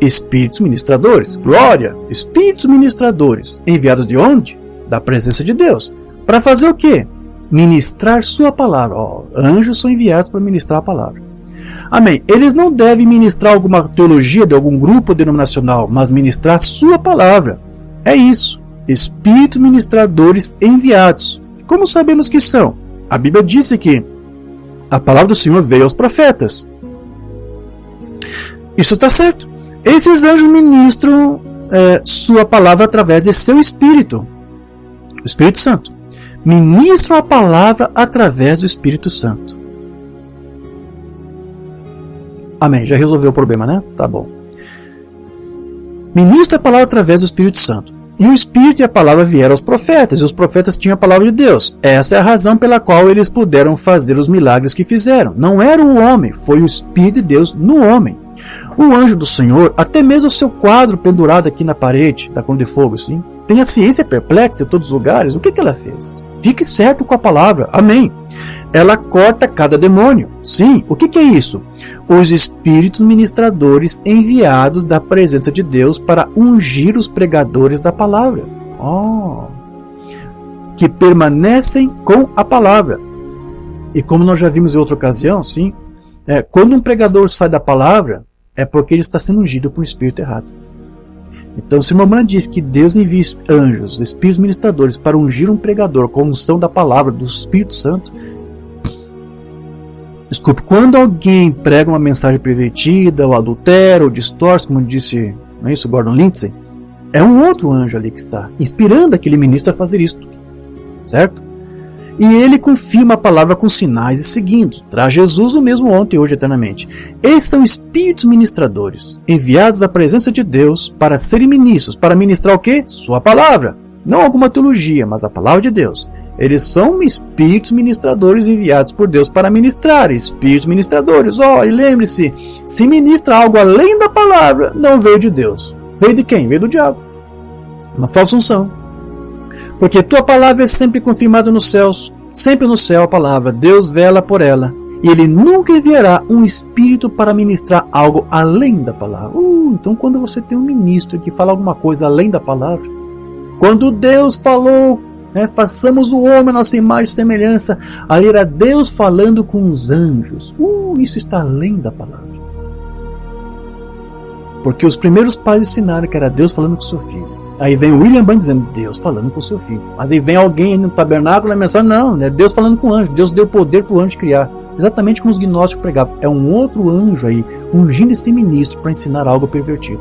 Espíritos ministradores. Glória! Espíritos ministradores. Enviados de onde? Da presença de Deus. Para fazer o quê? Ministrar sua palavra. Anjos são enviados para ministrar a palavra. Amém. Eles não devem ministrar alguma teologia de algum grupo denominacional, mas ministrar sua palavra. É isso. Espíritos ministradores enviados. Como sabemos que são? A Bíblia disse que a palavra do Senhor veio aos profetas. Isso está certo. Esses anjos ministram sua palavra através de seu espírito. O Espírito Santo. Ministram a palavra através do Espírito Santo. Amém. Já resolveu o problema, né? Tá bom. Ministra a palavra através do Espírito Santo. E o Espírito e a palavra vieram aos profetas, e os profetas tinham a palavra de Deus. Essa é a razão pela qual eles puderam fazer os milagres que fizeram. Não era o homem, foi o Espírito de Deus no homem. O anjo do Senhor, até mesmo o seu quadro pendurado aqui na parede da coluna de fogo, sim, tem a ciência perplexa em todos os lugares. O que ela fez? Fique certo com a palavra. Amém. Ela corta cada demônio. Sim, o que é isso? Os espíritos ministradores enviados da presença de Deus para ungir os pregadores da palavra. Que permanecem com a palavra. E como nós já vimos em outra ocasião, sim, quando um pregador sai da palavra, é porque ele está sendo ungido por um espírito errado. Então, se o irmão Branham diz que Deus envia anjos, espíritos ministradores, para ungir um pregador com a unção da palavra do Espírito Santo, desculpe, quando alguém prega uma mensagem pervertida, ou adultera, ou distorce, como disse, não é isso, Gordon Lindsay, é um outro anjo ali que está inspirando aquele ministro a fazer isto, certo? E ele confirma a palavra com sinais e seguindo. Traz Jesus o mesmo ontem e hoje eternamente. Esses são espíritos ministradores, enviados da presença de Deus para serem ministros. Para ministrar o quê? Sua palavra. Não alguma teologia, mas a palavra de Deus. Eles são espíritos ministradores enviados por Deus para ministrar. Espíritos ministradores. E lembre-se, se ministra algo além da palavra, não veio de Deus. Veio de quem? Veio do diabo. Uma falsa unção. Porque tua palavra é sempre confirmada nos céus, sempre no céu a palavra, Deus vela por ela, e Ele nunca enviará um espírito para ministrar algo além da palavra. Então quando você tem um ministro que fala alguma coisa além da palavra, quando Deus falou, façamos o homem a nossa imagem e semelhança, ali era Deus falando com os anjos. Isso está além da palavra. Porque os primeiros pais ensinaram que era Deus falando com seu filho. Aí vem o William Branham dizendo, Deus falando com o seu filho. Mas aí vem alguém no tabernáculo na mensagem, não, é Deus falando com o anjo. Deus deu poder para o anjo criar. Exatamente como os gnósticos pregavam. É um outro anjo aí, ungindo esse ministro para ensinar algo pervertido.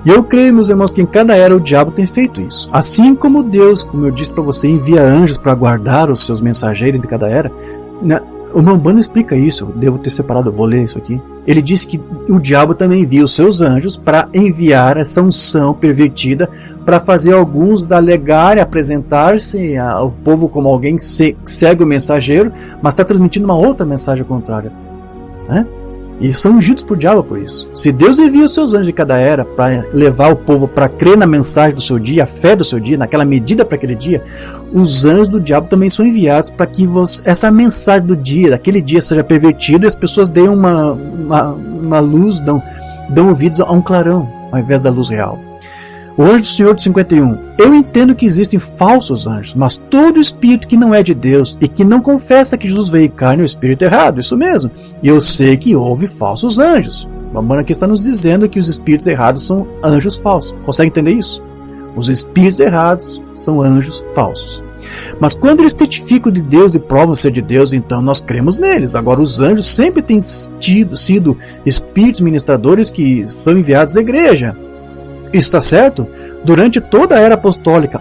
E eu creio, meus irmãos, que em cada era o diabo tem feito isso. Assim como Deus, como eu disse para você, envia anjos para guardar os seus mensageiros em cada era. O Mambano explica isso, eu devo ter separado, eu vou ler isso aqui. Ele diz que o diabo também envia os seus anjos para enviar essa unção pervertida, para fazer alguns alegar e apresentar-se ao povo como alguém que segue o mensageiro, mas está transmitindo uma outra mensagem contrária. E são ungidos por diabo por isso. Se Deus envia os seus anjos de cada era para levar o povo para crer na mensagem do seu dia, a fé do seu dia, naquela medida para aquele dia, os anjos do diabo também são enviados para que essa mensagem do dia, daquele dia, seja pervertida e as pessoas deem uma luz, dão ouvidos a um clarão ao invés da luz real. O anjo do Senhor de 51. Eu entendo que existem falsos anjos, mas todo espírito que não é de Deus e que não confessa que Jesus veio em carne é o espírito errado. Isso mesmo. E eu sei que houve falsos anjos. O Mambana aqui está nos dizendo que os espíritos errados são anjos falsos. Consegue entender isso? Os espíritos errados são anjos falsos. Mas quando eles testificam de Deus e provam ser de Deus, então nós cremos neles. Agora, os anjos sempre têm sido espíritos ministradores que são enviados à igreja. Isso está certo? Durante toda a era apostólica,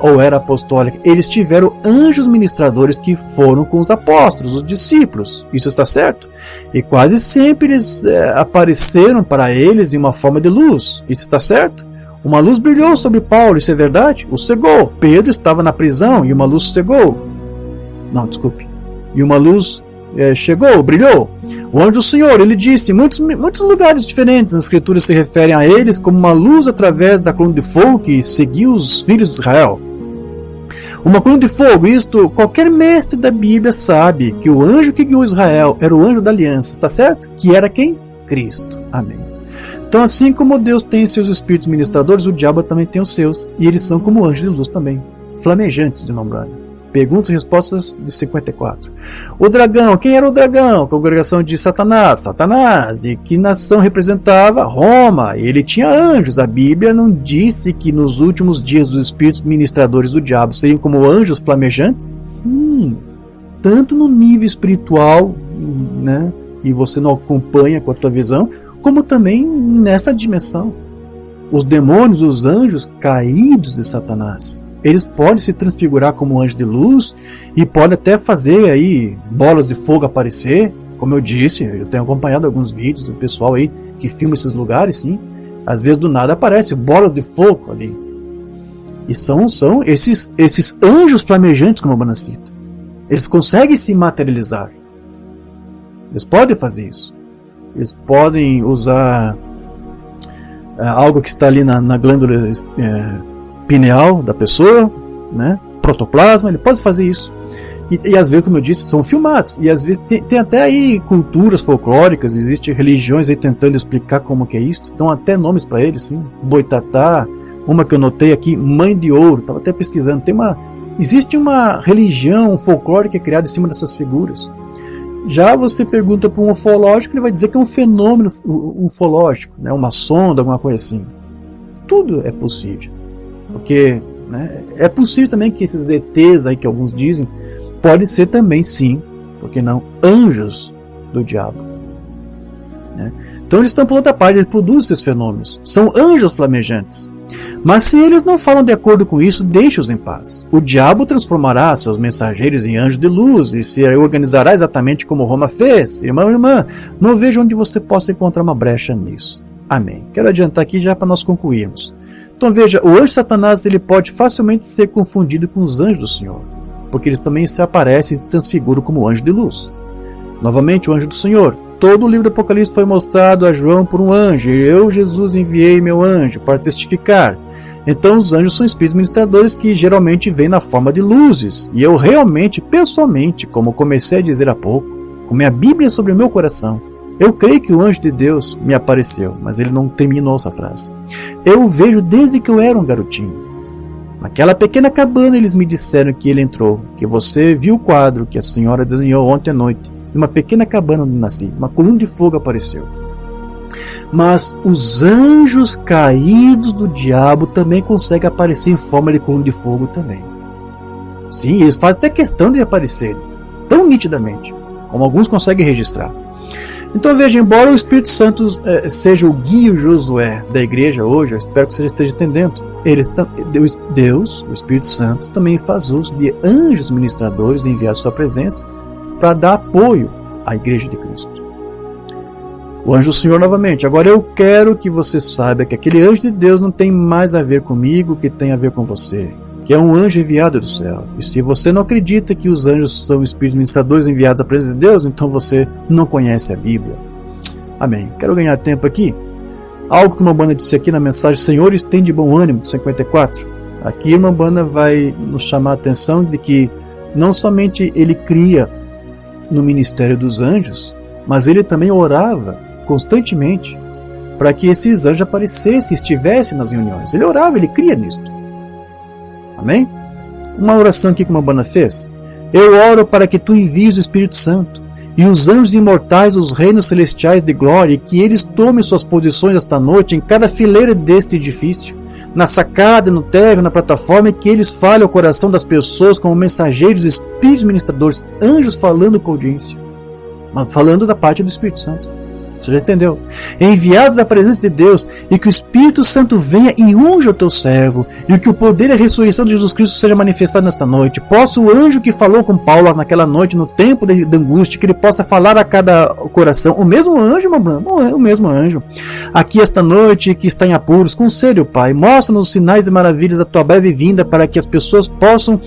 eles tiveram anjos ministradores que foram com os apóstolos, os discípulos. Isso está certo? E quase sempre eles apareceram para eles em uma forma de luz. Isso está certo? Uma luz brilhou sobre Paulo, isso é verdade? O cegou. Pedro estava na prisão e uma luz cegou. Não, desculpe. E uma luz chegou, brilhou. O anjo do Senhor, ele disse, muitos lugares diferentes nas escrituras se referem a eles como uma luz através da coluna de fogo que seguiu os filhos de Israel. Uma coluna de fogo, isto, qualquer mestre da Bíblia sabe que o anjo que guiou Israel era o anjo da aliança, está certo? Que era quem? Cristo. Amém. Então, assim como Deus tem seus espíritos ministradores, o diabo também tem os seus, e eles são como anjos de luz também, flamejantes de nombrado. Perguntas e respostas de 54. O dragão, quem era o dragão? Congregação de Satanás. E que nação representava? Roma. Ele tinha anjos. A Bíblia não disse que nos últimos dias os espíritos ministradores do diabo seriam como anjos flamejantes? Sim. Tanto no nível espiritual, que você não acompanha com a tua visão, como também nessa dimensão. os demônios, os anjos caídos de Satanás. Eles podem se transfigurar como anjo de luz e podem até fazer aí bolas de fogo aparecer. Como eu disse, eu tenho acompanhado alguns vídeos do pessoal aí que filma esses lugares, sim. Às vezes do nada aparece bolas de fogo ali. E são esses anjos flamejantes, como a Umbanda cita. Eles conseguem se materializar. Eles podem fazer isso. Eles podem usar algo que está ali na glândula pineal da pessoa, né? Protoplasma, ele pode fazer isso. E às vezes, como eu disse, são filmados. E às vezes tem até aí culturas folclóricas, existem religiões aí tentando explicar como que é isso. Dão até nomes para eles, sim. Boitatá, uma que eu notei aqui, Mãe de Ouro, estava até pesquisando. Existe uma religião folclórica criada em cima dessas figuras. Já você pergunta para um ufológico, ele vai dizer que é um fenômeno ufológico, né? Uma sonda, alguma coisa assim. Tudo é possível. Porque, né, é possível também que esses ETs aí que alguns dizem, podem ser também, sim, porque não, anjos do diabo. Né? Então eles estão por outra parte, eles produzem esses fenômenos. São anjos flamejantes. Mas se eles não falam de acordo com isso, deixe-os em paz. O diabo transformará seus mensageiros em anjos de luz e se organizará exatamente como Roma fez. Irmã, não vejo onde você possa encontrar uma brecha nisso. Amém. Quero adiantar aqui já para nós concluirmos. Então veja, o anjo Satanás ele pode facilmente ser confundido com os anjos do Senhor, porque eles também se aparecem e se transfiguram como anjo de luz. Novamente, o anjo do Senhor. Todo o livro do Apocalipse foi mostrado a João por um anjo, e eu, Jesus, enviei meu anjo para testificar. Então os anjos são espíritos ministradores que geralmente vêm na forma de luzes, e eu realmente, pessoalmente, como comecei a dizer há pouco, com minha Bíblia sobre o meu coração, eu creio que o anjo de Deus me apareceu, mas ele não terminou essa frase. Eu o vejo desde que eu era um garotinho. Naquela pequena cabana eles me disseram que ele entrou, que você viu o quadro que a senhora desenhou ontem à noite. Numa pequena cabana onde nasci, uma coluna de fogo apareceu. Mas os anjos caídos do diabo também conseguem aparecer em forma de coluna de fogo também. Sim, eles fazem até questão de aparecerem, tão nitidamente, como alguns conseguem registrar. Então veja, embora o Espírito Santo seja o guia e o Josué da igreja hoje, eu espero que você esteja entendendo, Deus, o Espírito Santo, também faz uso de anjos ministradores enviados à sua presença para dar apoio à igreja de Cristo. O anjo do Senhor novamente. Agora eu quero que você saiba que aquele anjo de Deus não tem mais a ver comigo que tem a ver com você, que é um anjo enviado do céu. E se você não acredita que os anjos são espíritos ministradores enviados à presença de Deus, então você não conhece a Bíblia. Amém. Quero ganhar tempo aqui. Algo que uma Umbanda disse aqui na mensagem, Senhores, tem de bom ânimo, 54. Aqui uma Umbanda vai nos chamar a atenção de que não somente ele cria no ministério dos anjos, mas ele também orava constantemente para que esses anjos aparecessem, estivessem nas reuniões. Ele orava, ele cria nisto. Amém? Uma oração aqui que uma Umbanda fez. Eu oro para que tu envies o Espírito Santo e os anjos imortais dos reinos celestiais de glória, e que eles tomem suas posições esta noite em cada fileira deste edifício, na sacada, no térreo, na plataforma, e que eles falem ao coração das pessoas como mensageiros, espíritos ministradores, anjos falando com audiência, mas falando da parte do Espírito Santo. Você já entendeu? Enviados da presença de Deus, e que o Espírito Santo venha e unja o teu servo, e que o poder e a ressurreição de Jesus Cristo seja manifestado nesta noite. Possa o anjo que falou com Paulo naquela noite, no tempo da angústia, que ele possa falar a cada coração. O mesmo anjo, o mesmo anjo, aqui esta noite, que está em apuros, concede, Pai, mostra-nos os sinais e maravilhas da tua breve vinda, para que as pessoas possam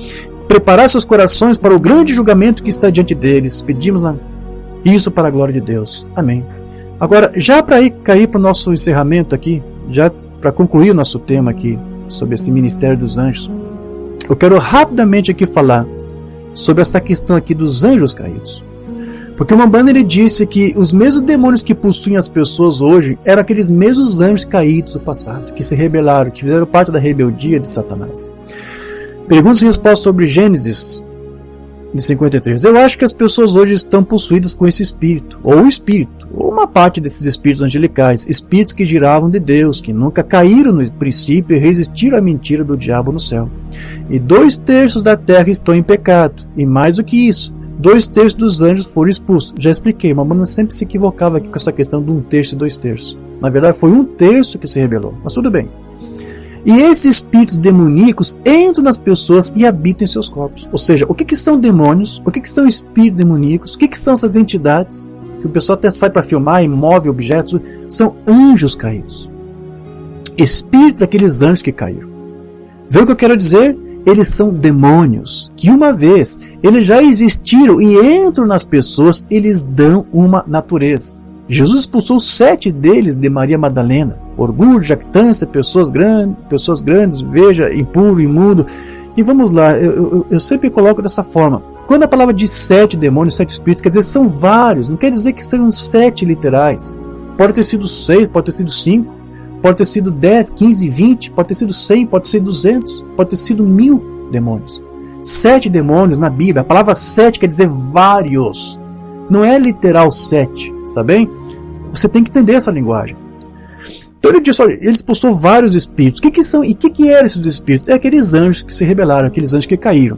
preparar seus corações para o grande julgamento que está diante deles. Pedimos isso para a glória de Deus. Amém. Agora, já para cair para o nosso encerramento aqui, já para concluir o nosso tema aqui, sobre esse ministério dos anjos, eu quero rapidamente aqui falar sobre essa questão aqui dos anjos caídos. Porque uma Umbanda ele disse que os mesmos demônios que possuem as pessoas hoje eram aqueles mesmos anjos caídos do passado, que se rebelaram, que fizeram parte da rebeldia de Satanás. Perguntas e respostas sobre Gênesis de 53. Eu acho que as pessoas hoje estão possuídas com esse espírito, ou uma parte desses espíritos angelicais, espíritos que giravam de Deus, que nunca caíram no princípio e resistiram à mentira do diabo no céu. E 2/3 da terra estão em pecado, e mais do que isso, 2/3 dos anjos foram expulsos. Já expliquei, uma Umbanda sempre se equivocava aqui com essa questão de 1/3 e 2/3. Na verdade, foi 1/3 que se rebelou, mas tudo bem. E esses espíritos demoníacos entram nas pessoas e habitam em seus corpos. Ou seja, o que são demônios? O que são espíritos demoníacos? O que são essas entidades? Que o pessoal até sai para filmar e move objetos. São anjos caídos. Espíritos daqueles anjos que caíram. Vê o que eu quero dizer? Eles são demônios, que uma vez eles já existiram e entram nas pessoas, eles dão uma natureza. Jesus expulsou 7 deles de Maria Madalena. Orgulho, jactância, pessoas grandes, veja, impuro, imundo. E vamos lá, eu sempre coloco dessa forma. Quando a palavra diz 7 demônios, 7 espíritos, quer dizer, são vários. Não quer dizer que sejam 7 literais. Pode ter sido 6, pode ter sido 5, pode ter sido 10, 15, 20, pode ter sido 100, pode ter sido 200, pode ter sido 1000 demônios. 7 demônios na Bíblia, a palavra 7 quer dizer vários. Não é literal 7, está bem? Você tem que entender essa linguagem. Então ele disse, olha, ele expulsou vários espíritos. O que são? E o que eram esses espíritos? É aqueles anjos que se rebelaram, aqueles anjos que caíram.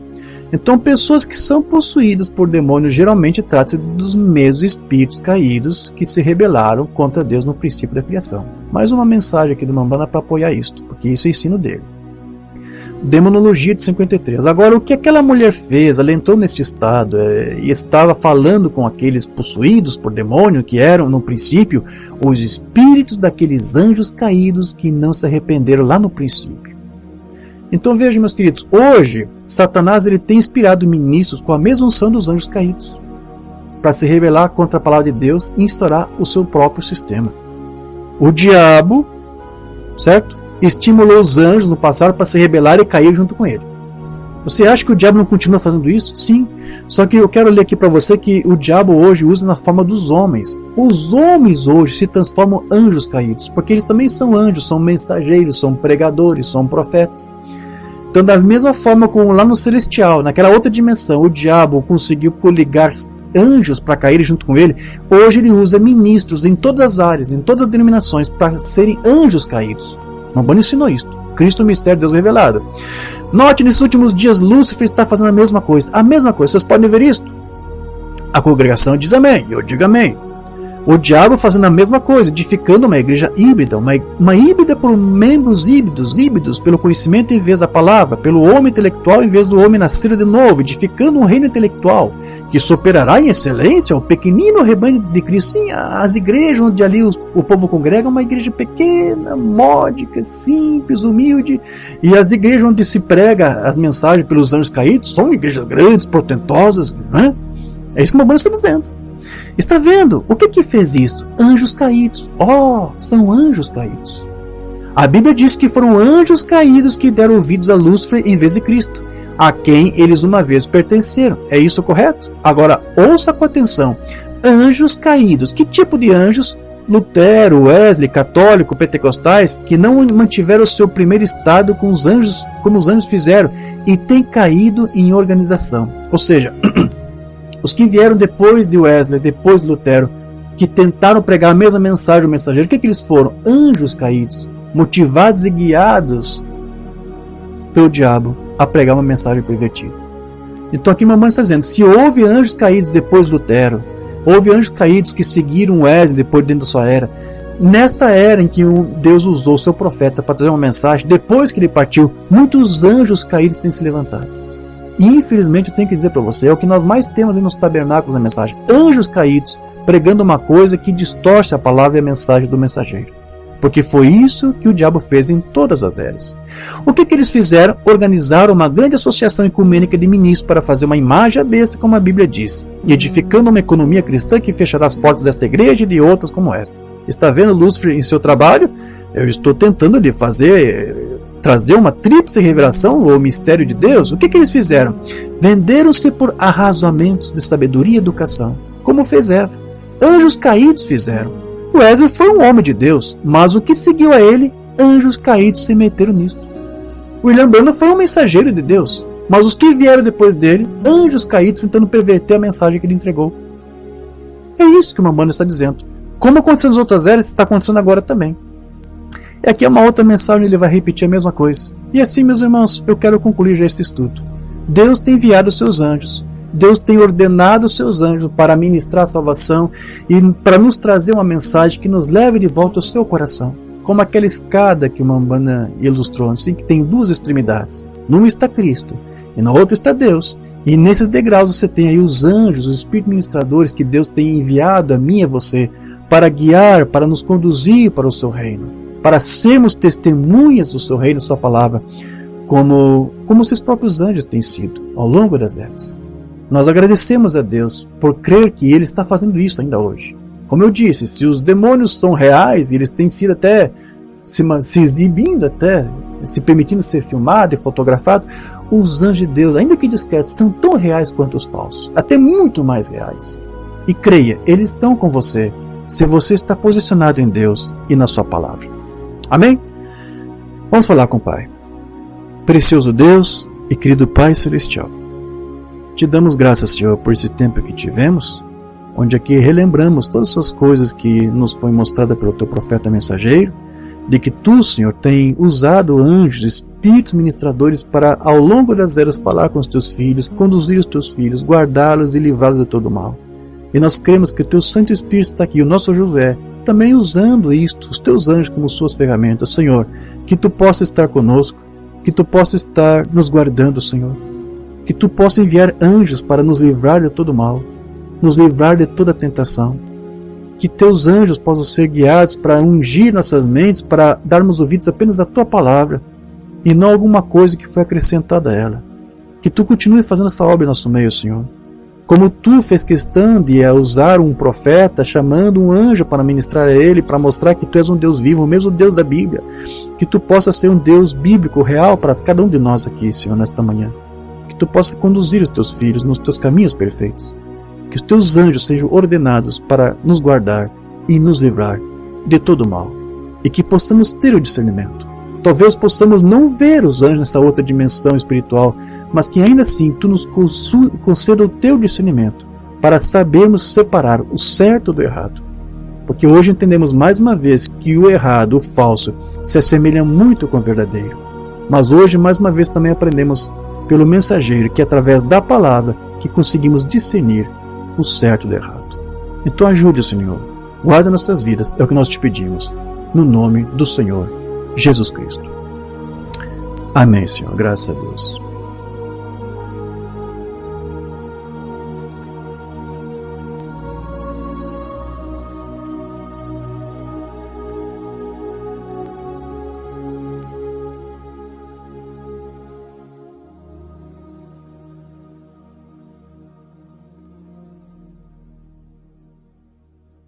Então pessoas que são possuídas por demônios geralmente tratam-se dos mesmos espíritos caídos que se rebelaram contra Deus no princípio da criação. Mais uma mensagem aqui do Mambanda para apoiar isto, porque isso é ensino dele. Demonologia de 53. Agora, o que aquela mulher fez? Ela entrou neste estado e estava falando com aqueles possuídos por demônio, que eram, no princípio, os espíritos daqueles anjos caídos que não se arrependeram lá no princípio. Então vejam, meus queridos, hoje, Satanás ele tem inspirado ministros com a mesma unção dos anjos caídos, para se rebelar contra a palavra de Deus e instaurar o seu próprio sistema. O diabo, certo? Estimulou os anjos no passado para se rebelar e cair junto com ele. Você acha que o diabo não continua fazendo isso? Sim. Só que eu quero ler aqui para você que o diabo hoje usa na forma dos homens. Os homens hoje se transformam em anjos caídos, porque eles também são anjos, são mensageiros, são pregadores, são profetas. Então, da mesma forma como lá no celestial, naquela outra dimensão, o diabo conseguiu coligar anjos para caírem junto com ele, hoje ele usa ministros em todas as áreas, em todas as denominações, para serem anjos caídos. Mambanda ensinou isto. Cristo, o mistério de Deus revelado. Note, nesses últimos dias, Lúcifer está fazendo a mesma coisa. A mesma coisa. Vocês podem ver isto? A congregação diz amém. Eu digo amém. O diabo fazendo a mesma coisa, edificando uma igreja híbrida. Uma híbrida por membros híbridos, pelo conhecimento em vez da palavra, pelo homem intelectual em vez do homem nascido de novo, edificando um reino intelectual, que superará em excelência o pequenino rebanho de Cristo. Sim, as igrejas onde ali o povo congrega é uma igreja pequena, módica, simples, humilde. E as igrejas onde se prega as mensagens pelos anjos caídos são igrejas grandes, portentosas, não é? É isso que o Mambanda está dizendo. Está vendo? O que fez isso? Anjos caídos. São anjos caídos. A Bíblia diz que foram anjos caídos que deram ouvidos a Lúcifer em vez de Cristo, a quem eles uma vez pertenceram. É isso correto? Agora, ouça com atenção. Anjos caídos. Que tipo de anjos? Lutero, Wesley, católico, pentecostais, que não mantiveram o seu primeiro estado com os anjos, como os anjos fizeram, e têm caído em organização. Ou seja, os que vieram depois de Wesley, depois de Lutero, que tentaram pregar a mesma mensagem do mensageiro, o que eles foram? Anjos caídos, motivados e guiados pelo diabo a pregar uma mensagem pervertida. Então aqui Mambanda está dizendo, se houve anjos caídos depois de Lutero, houve anjos caídos que seguiram Wesley depois dentro da sua era, nesta era em que Deus usou o seu profeta para trazer uma mensagem, depois que ele partiu, muitos anjos caídos têm se levantado. E infelizmente eu tenho que dizer para você, é o que nós mais temos aí nos tabernáculos na mensagem. Anjos caídos pregando uma coisa que distorce a palavra e a mensagem do mensageiro. Porque foi isso que o diabo fez em todas as eras. O que eles fizeram? Organizaram uma grande associação ecumênica de ministros para fazer uma imagem à besta, como a Bíblia diz, edificando uma economia cristã que fechará as portas desta igreja e de outras como esta. Está vendo Lúcifer em seu trabalho? Eu estou tentando lhe trazer uma tríplice revelação ou mistério de Deus. O que eles fizeram? Venderam-se por arrazoamentos de sabedoria e educação, como fez Eva. Anjos caídos fizeram. Wesley foi um homem de Deus, mas o que seguiu a ele, anjos caídos se meteram nisto. William Branham foi um mensageiro de Deus, mas os que vieram depois dele, anjos caídos tentando perverter a mensagem que ele entregou. É isso que o Mambanda está dizendo. Como aconteceu nas outras eras, está acontecendo agora também. E aqui é uma outra mensagem, ele vai repetir a mesma coisa. E assim, meus irmãos, eu quero concluir já esse estudo. Deus tem enviado os seus anjos, Deus tem ordenado os seus anjos para ministrar a salvação e para nos trazer uma mensagem que nos leve de volta ao seu coração. Como aquela escada que o Mambana ilustrou, assim, que tem duas extremidades. Numa está Cristo e na outra está Deus. E nesses degraus você tem aí os anjos, os espíritos ministradores que Deus tem enviado a mim e a você para guiar, para nos conduzir para o seu reino, para sermos testemunhas do seu reino, sua palavra, como seus próprios anjos têm sido ao longo das eras. Nós agradecemos a Deus por crer que Ele está fazendo isso ainda hoje. Como eu disse, se os demônios são reais e eles têm sido até se exibindo, até se permitindo ser filmado e fotografado, os anjos de Deus, ainda que discretos, são tão reais quanto os falsos, até muito mais reais. E creia, eles estão com você, se você está posicionado em Deus e na sua palavra. Amém? Vamos falar com o Pai. Precioso Deus e querido Pai Celestial, te damos graças, Senhor, por esse tempo que tivemos, onde aqui relembramos todas essas coisas que nos foi mostrada pelo teu profeta mensageiro, de que tu, Senhor, tem usado anjos, espíritos ministradores para, ao longo das eras, falar com os teus filhos, conduzir os teus filhos, guardá-los e livrá-los de todo mal. E nós cremos que o teu Santo Espírito está aqui, o nosso José, também usando isto, os teus anjos como suas ferramentas. Senhor, que tu possa estar conosco, que tu possa estar nos guardando, Senhor, que tu possa enviar anjos para nos livrar de todo mal, nos livrar de toda tentação, que teus anjos possam ser guiados para ungir nossas mentes, para darmos ouvidos apenas à tua palavra e não alguma coisa que foi acrescentada a ela. Que tu continue fazendo essa obra em nosso meio, Senhor. Como tu fez questão de usar um profeta, chamando um anjo para ministrar a ele, para mostrar que tu és um Deus vivo, o mesmo Deus da Bíblia. Que tu possa ser um Deus bíblico, real para cada um de nós aqui, Senhor, nesta manhã. Que tu possa conduzir os teus filhos nos teus caminhos perfeitos. Que os teus anjos sejam ordenados para nos guardar e nos livrar de todo mal. E que possamos ter o discernimento. Talvez possamos não ver os anjos nessa outra dimensão espiritual, mas que ainda assim tu nos conceda o teu discernimento para sabermos separar o certo do errado. Porque hoje entendemos mais uma vez que o errado, o falso, se assemelha muito com o verdadeiro. Mas hoje mais uma vez também aprendemos pelo mensageiro que através da palavra que conseguimos discernir o certo do errado. Então ajude, Senhor, guarda nossas vidas, é o que nós te pedimos, no nome do Senhor Jesus Cristo. Amém, Senhor, graças a Deus.